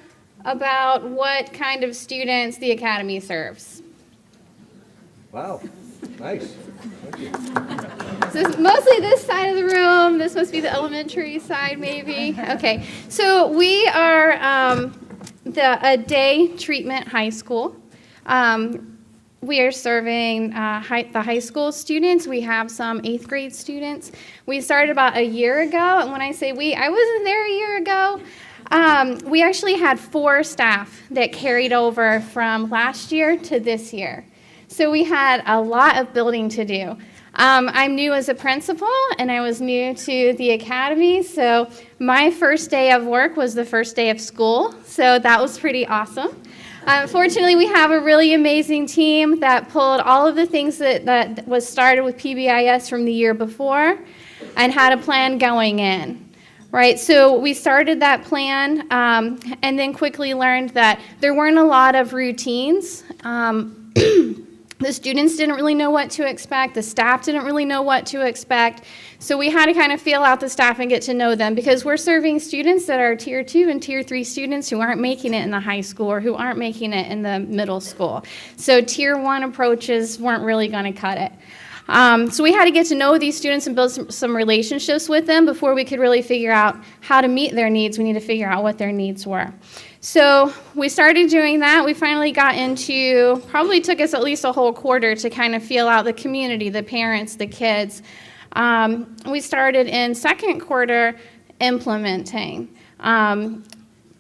about what kind of students the Academy serves? Wow, nice. So mostly this side of the room. This must be the elementary side, maybe. Okay, so we are a day treatment high school. We are serving the high school students. We have some 8th grade students. We started about a year ago, and when I say we, I wasn't there a year ago. We actually had 4 staff that carried over from last year to this year. So we had a lot of building to do. I'm new as a principal, and I was new to the academy, so my first day of work was the first day of school, so that was pretty awesome. Fortunately, we have a really amazing team that pulled all of the things that was started with PBIS from the year before and had a plan going in, right? So we started that plan and then quickly learned that there weren't a lot of routines. The students didn't really know what to expect. The staff didn't really know what to expect. So we had to kind of feel out the staff and get to know them because we're serving students that are Tier 2 and Tier 3 students who aren't making it in the high school or who aren't making it in the middle school. So Tier 1 approaches weren't really going to cut it. So we had to get to know these students and build some relationships with them before we could really figure out how to meet their needs. We need to figure out what their needs were. So we started doing that. We finally got into, probably took us at least a whole quarter to kind of feel out the community, the parents, the kids. We started in second quarter implementing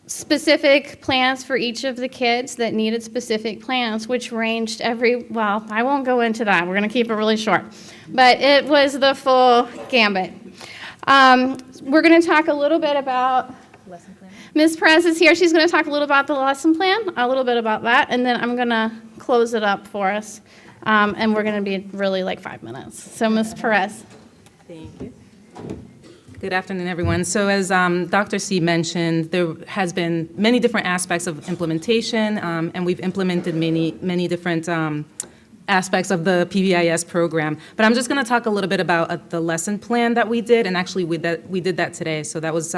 specific plans for each of the kids that needed specific plans, which ranged well, I won't go into that. We're going to keep it really short. But it was the full gambit. We're going to talk a little bit about lesson plan. Ms. Perez is here. She's going to talk a little about the lesson plan, a little bit about that, and then I'm going to close it up for us. And we're going to be really like 5 minutes. So Ms. Perez. Thank you. Good afternoon, everyone. So as Dr. C mentioned, there has been many different aspects of implementation, and we've implemented many different aspects of the PBIS program. But I'm just going to talk a little bit about the lesson plan that we did, and actually we did that today, so that was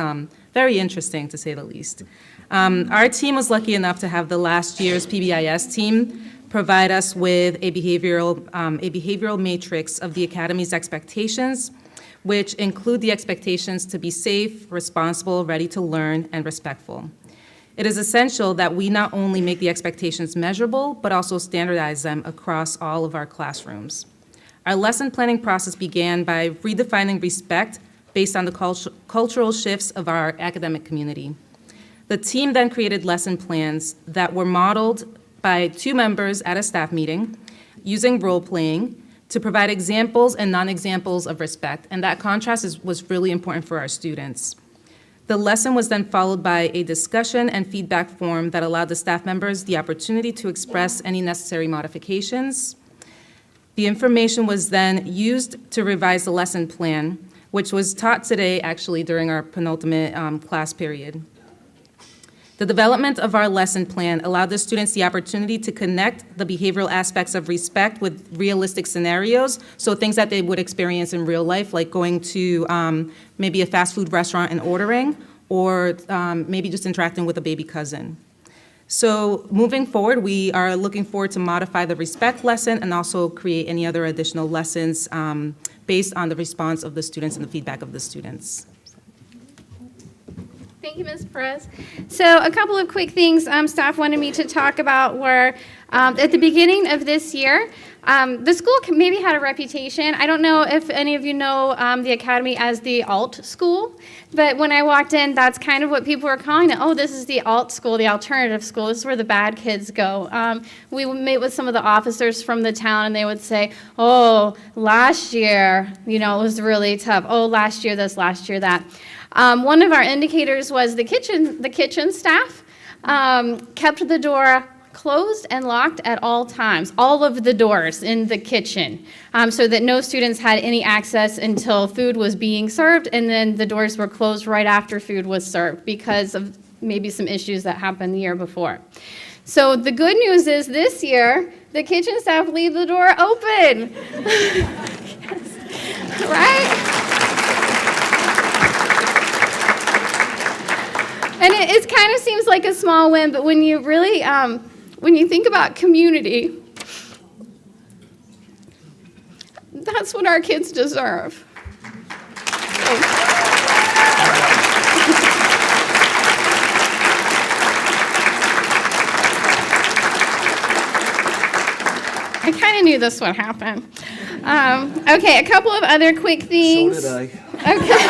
very interesting, to say the least. Our team was lucky enough to have the last year's PBIS team provide us with a behavioral matrix of the Academy's expectations, which include the expectations to be safe, responsible, ready to learn, and respectful. It is essential that we not only make the expectations measurable, but also standardize them across all of our classrooms. Our lesson planning process began by redefining respect based on the cultural shifts of our academic community. The team then created lesson plans that were modeled by 2 members at a staff meeting using role-playing to provide examples and non-examples of respect, and that contrast was really important for our students. The lesson was then followed by a discussion and feedback form that allowed the staff members the opportunity to express any necessary modifications. The information was then used to revise the lesson plan, which was taught today actually during our penultimate class period. The development of our lesson plan allowed the students the opportunity to connect the behavioral aspects of respect with realistic scenarios, so things that they would experience in real life, like going to maybe a fast food restaurant and ordering, or maybe just interacting with a baby cousin. So moving forward, we are looking forward to modify the respect lesson and also create any other additional lessons based on the response of the students and the feedback of the students. Thank you, Ms. Perez. So a couple of quick things staff wanted me to talk about were at the beginning of this year, the school maybe had a reputation. I don't know if any of you know the academy as the alt school, but when I walked in, that's kind of what people were calling it. Oh, this is the alt school, the alternative school. This is where the bad kids go. We would meet with some of the officers from the town, and they would say, oh, last year, it was really tough. Oh, last year this, last year that. One of our indicators was the kitchen staff kept the door closed and locked at all times, all of the doors in the kitchen, so that no students had any access until food was being served, and then the doors were closed right after food was served because of maybe some issues that happened the year before. So the good news is this year, the kitchen staff leave the door open. Yes. Right? And it kind of seems like a small win, but when you really, when you think about community, that's what our kids deserve. I kind of knew this would happen. Okay, a couple of other quick things. So did I. Okay.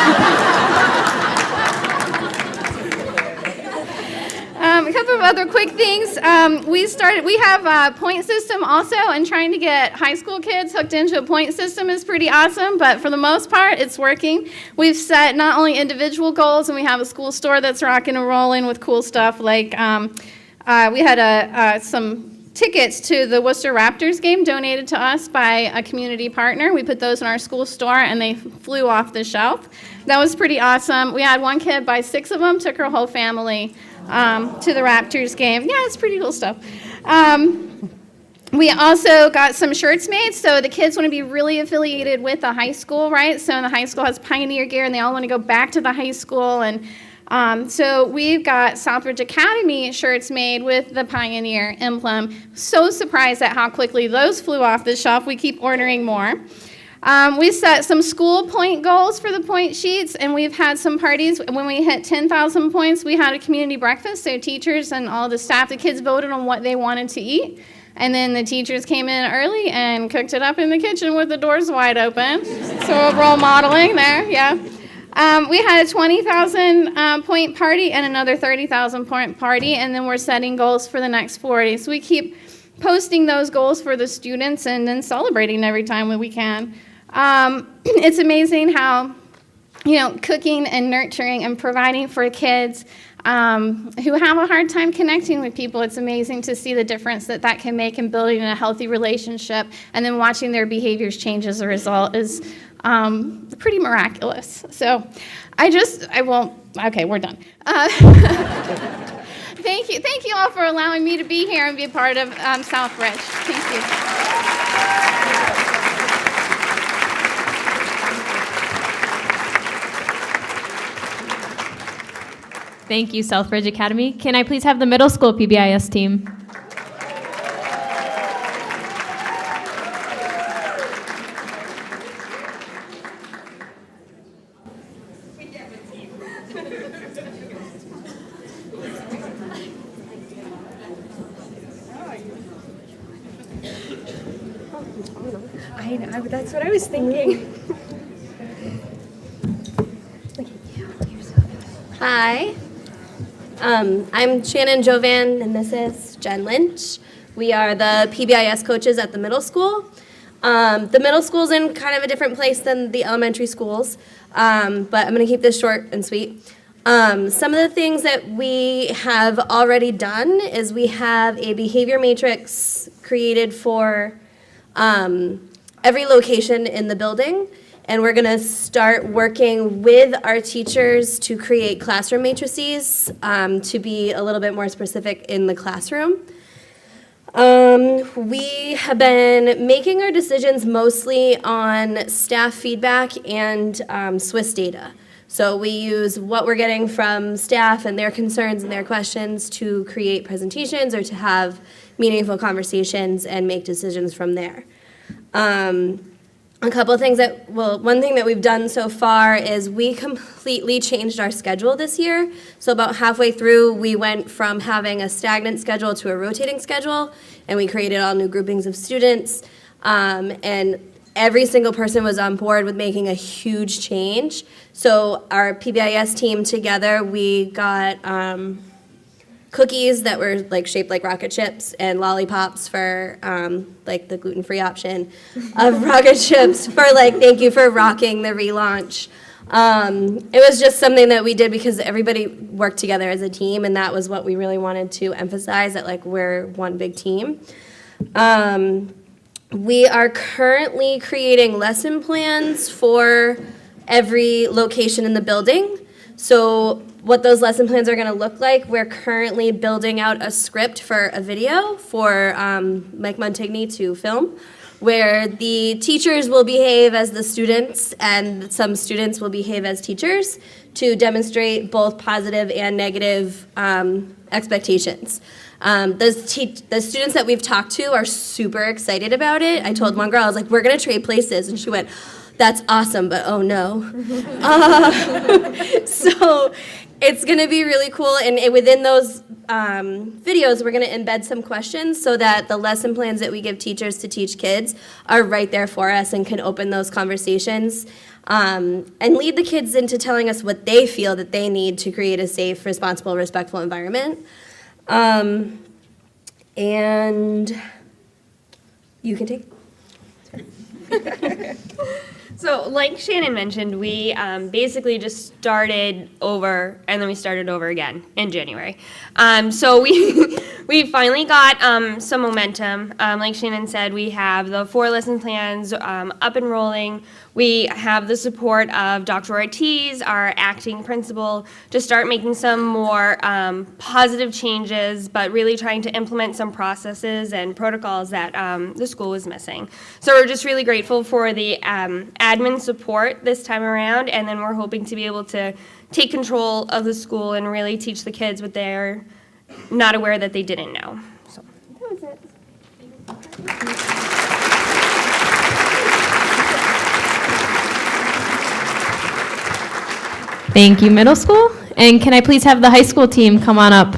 A couple of other quick things. We have a point system also, and trying to get high school kids hooked into a point system is pretty awesome, but for the most part, it's working. We've set not only individual goals, and we have a school store that's rocking and rolling with cool stuff, like we had some tickets to the Worcester Raptors game donated to us by a community partner. We put those in our school store, and they flew off the shelf. That was pretty awesome. We had one kid buy 6 of them, took her whole family to the Raptors game. Yeah, it's pretty cool stuff. We also got some shirts made, so the kids want to be really affiliated with the high school, right? So the high school has Pioneer gear, and they all want to go back to the high school. And so we've got Southbridge Academy shirts made with the Pioneer emblem. So surprised at how quickly those flew off the shelf. We keep ordering more. We set some school point goals for the point sheets, and we've had some parties. When we hit 10,000 points, we had a community breakfast, so teachers and all the staff, the kids voted on what they wanted to eat, and then the teachers came in early and cooked it up in the kitchen with the doors wide open. So role modeling there, yeah. We had a 20,000 point party and another 30,000 point party, and then we're setting goals for the next 40. So we keep posting those goals for the students and then celebrating every time that we can. It's amazing how, cooking and nurturing and providing for kids who have a hard time connecting with people, it's amazing to see the difference that can make in building a healthy relationship, and then watching their behaviors change as a result is pretty miraculous. So okay, we're done. Thank you all for allowing me to be here and be a part of Southbridge. Thank you. Thank you, Southbridge Academy. Can I please have the middle school PBIS team? I know, that's what I was thinking. Hi, I'm Shannon Jovan, and this is Jen Lynch. We are the PBIS coaches at the middle school. The middle school's in kind of a different place than the elementary schools, but I'm going to keep this short and sweet. Some of the things that we have already done is we have a behavior matrix created for every location in the building, and we're going to start working with our teachers to create classroom matrices to be a little bit more specific in the classroom. We have been making our decisions mostly on staff feedback and Swiss data. So we use what we're getting from staff and their concerns and their questions to create presentations or to have meaningful conversations and make decisions from there. A couple of things one thing that we've done so far is we completely changed our schedule this year. So about halfway through, we went from having a stagnant schedule to a rotating schedule, and we created all new groupings of students. And every single person was on board with making a huge change. So our PBIS team together, we got cookies that were like shaped like rocket ships and lollipops for like the gluten-free option of rocket ships for like thank you for rocking the relaunch. It was just something that we did because everybody worked together as a team, and that was what we really wanted to emphasize, that like we're one big team. We are currently creating lesson plans for every location in the building. So what those lesson plans are going to look like, we're currently building out a script for a video for Mike Montigny to film, where the teachers will behave as the students and some students will behave as teachers to demonstrate both positive and negative expectations. The students that we've talked to are super excited about it. I told one girl, I was like, we're going to trade places, and she went, that's awesome, but oh no. So it's going to be really cool, and within those videos, we're going to embed some questions so that the lesson plans that we give teachers to teach kids are right there for us and can open those conversations and lead the kids into telling us what they feel that they need to create a safe, responsible, respectful environment. And you can take it. So like Shannon mentioned, we basically just started over, and then we started over again in January. So we finally got some momentum. Like Shannon said, we have the 4 lesson plans up and rolling. We have the support of Dr. Ortiz, our acting principal, to start making some more positive changes, but really trying to implement some processes and protocols that the school was missing. So we're just really grateful for the admin support this time around, and then we're hoping to be able to take control of the school and really teach the kids what they're not aware that they didn't know. So. That was it. Thank you, middle school. And can I please have the high school team come on up?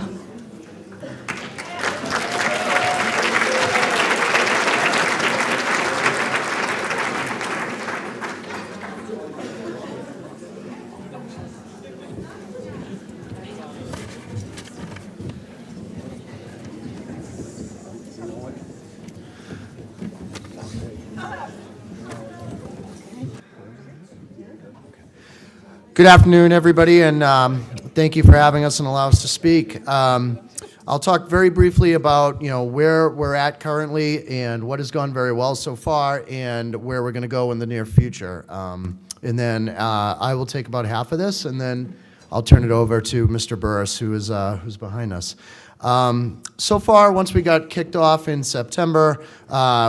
Good afternoon, everybody, and thank you for having us and allow us to speak. I'll talk very briefly about where we're at currently and what has gone very well so far and where we're going to go in the near future. And then I will take about half of this, and then I'll turn it over to Mr. Burris, who's behind us. So far, once we got kicked off in September,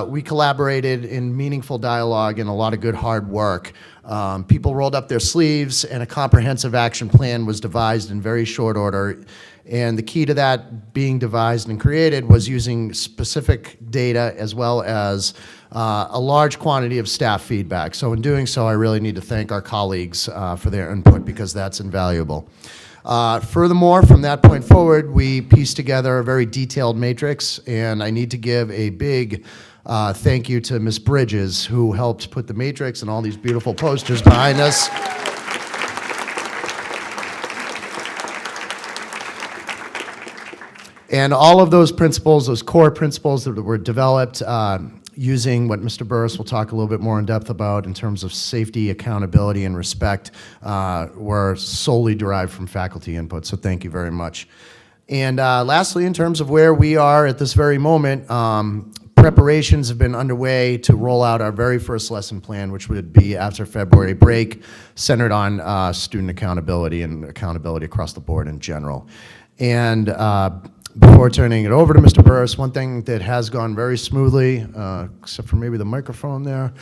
we collaborated in meaningful dialogue and a lot of good hard work. People rolled up their sleeves, and a comprehensive action plan was devised in very short order. And the key to that being devised and created was using specific data as well as a large quantity of staff feedback. So in doing so, I really need to thank our colleagues for their input, because that's invaluable. Furthermore, from that point forward, we pieced together a very detailed matrix, and I need to give a big thank you to Ms. Bridges, who helped put the matrix and all these beautiful posters behind us. And all of those principles, those core principles that were developed, using what Mr. Burris will talk a little bit more in depth about in terms of safety, accountability, and respect were solely derived from faculty input, so thank you very much. And lastly, in terms of where we are at this very moment, preparations have been underway to roll out our very first lesson plan, which would be after February break, centered on student accountability and accountability across the board in general. And before turning it over to Mr. Burris, one thing that has gone very smoothly, except for maybe the microphone there,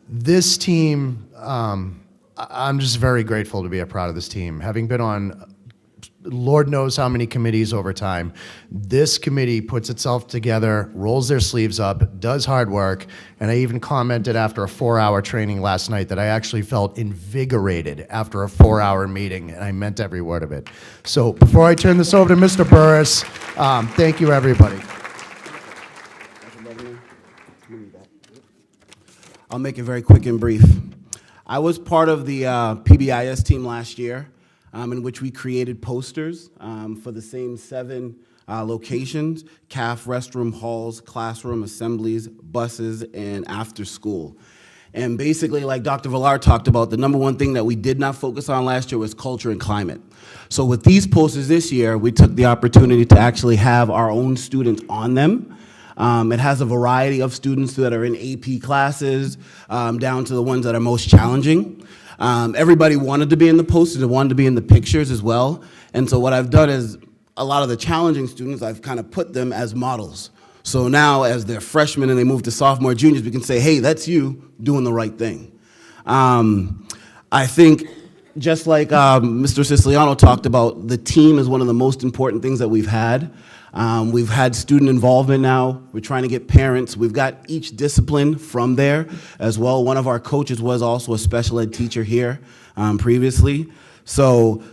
this team, I'm just very grateful to be a part of this team. Having been on Lord knows how many committees over time, this committee puts itself together, rolls their sleeves up, does hard work, and I even commented after a 4-hour training last night that I actually felt invigorated after a 4-hour meeting, and I meant every word of it. So before I turn this over to Mr. Burris, thank you, everybody. I'll make it very quick and brief. I was part of the PBIS team last year, in which we created posters for the same 7 locations: CAF, restroom, halls, classroom, assemblies, buses, and after school. And basically, like Dr. Villar talked about, the number one thing that we did not focus on last year was culture and climate. So with these posters this year, we took the opportunity to actually have our own students on them. It has a variety of students that are in AP classes, down to the ones that are most challenging. Everybody wanted to be in the posters and wanted to be in the pictures as well. And so what I've done is a lot of the challenging students, I've kind of put them as models. So now as they're freshmen and they move to sophomore, juniors, we can say, hey, that's you doing the right thing. I think just like Mr. Siciliano talked about, the team is one of the most important things that we've had. We've had student involvement now. We're trying to get parents. We've got each discipline from there as well. One of our coaches was also a special ed teacher here previously. So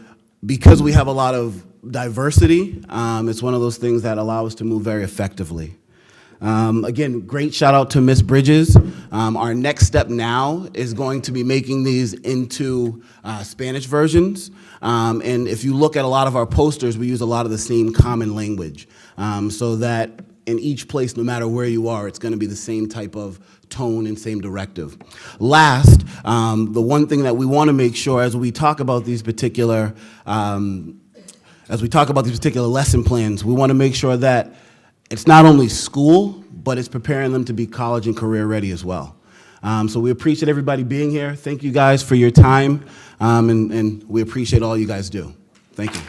because we have a lot of diversity, it's one of those things that allow us to move very effectively. Again, great shout out to Ms. Bridges. Our next step now is going to be making these into Spanish versions. And if you look at a lot of our posters, we use a lot of the same common language, so that in each place, no matter where you are, it's going to be the same type of tone and same directive. Last, the one thing that we want to make sure as we talk about these particular lesson plans, we want to make sure that it's not only school, but it's preparing them to be college and career ready as well. So we appreciate everybody being here. Thank you guys for your time, and we appreciate all you guys do. Thank you.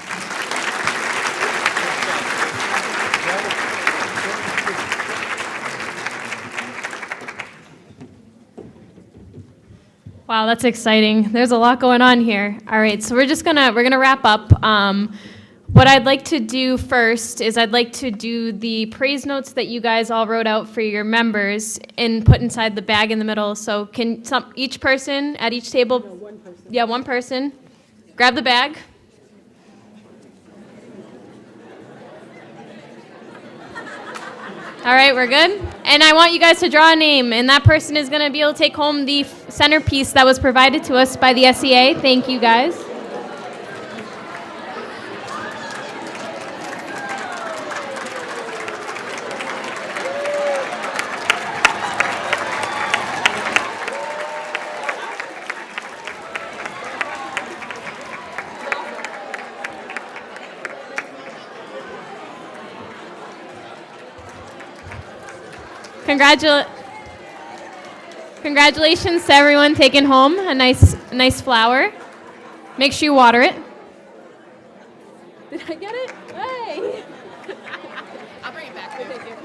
Wow, that's exciting. There's a lot going on here. All right, so we're gonna wrap up. What I'd like to do first is I'd like to do the praise notes that you guys all wrote out for your members and put inside the bag in the middle. So can each person at each table? No, one person. Yeah, one person. Grab the bag. All right, we're good? And I want you guys to draw a name, and that person is going to be able to take home the centerpiece that was provided to us by the SEA. Thank you, guys. Congratulations to everyone taking home a nice flower. Make sure you water it. Did I get it? Hey! I'll bring it back. Thank you.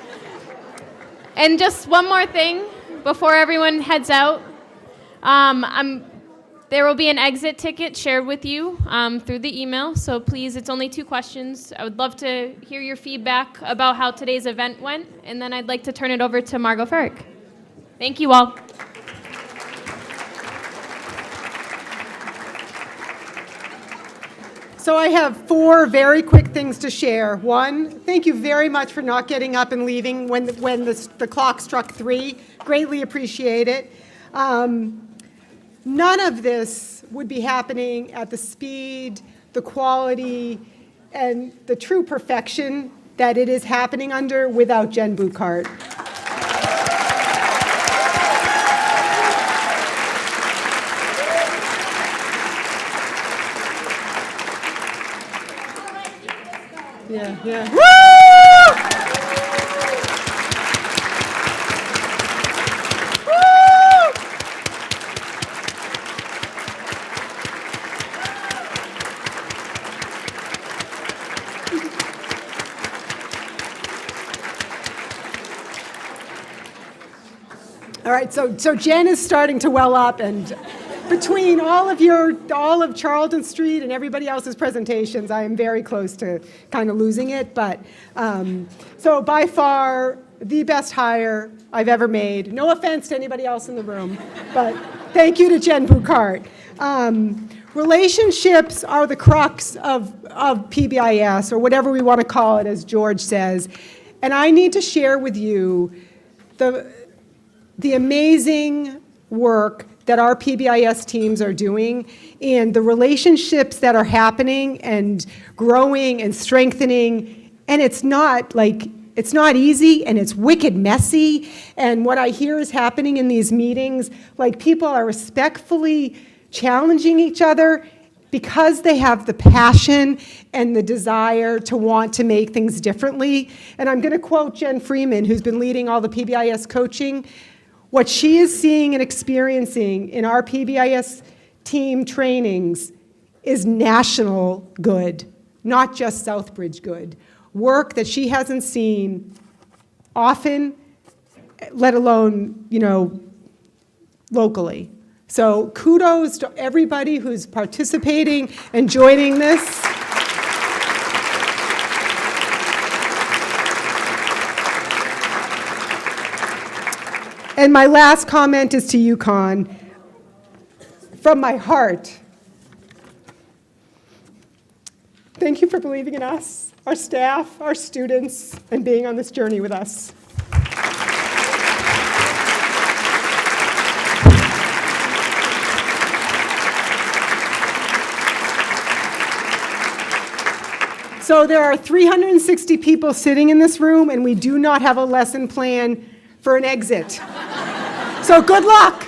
And just one more thing before everyone heads out. There will be an exit ticket shared with you through the email, so please, it's only 2 questions. I would love to hear your feedback about how today's event went, and then I'd like to turn it over to Margot Ferrick. Thank you all. So I have 4 very quick things to share. One, thank you very much for not getting up and leaving when the clock struck 3. Greatly appreciate it. None of this would be happening at the speed, the quality, and the true perfection that it is happening under without Jen Buchart. Yeah. Woo! All right, so Jen is starting to well up, and between all of Charlton Street and everybody else's presentations, I am very close to kind of losing it. But so by far the best hire I've ever made. No offense to anybody else in the room, but thank you to Jen Buchart. Relationships are the crux of PBIS, or whatever we want to call it, as George says. And I need to share with you the amazing work that our PBIS teams are doing and the relationships that are happening and growing and strengthening. And it's not easy, and it's wicked messy. And what I hear is happening in these meetings, like people are respectfully challenging each other because they have the passion and the desire to want to make things differently. And I'm going to quote Jen Freeman, who's been leading all the PBIS coaching. What she is seeing and experiencing in our PBIS team trainings is national good, not just Southbridge good. Work that she hasn't seen often, let alone, locally. So kudos to everybody who's participating and joining this. And my last comment is to UConn. From my heart, thank you for believing in us, our staff, our students, and being on this journey with us. So there are 360 people sitting in this room, and we do not have a lesson plan for an exit. So good luck.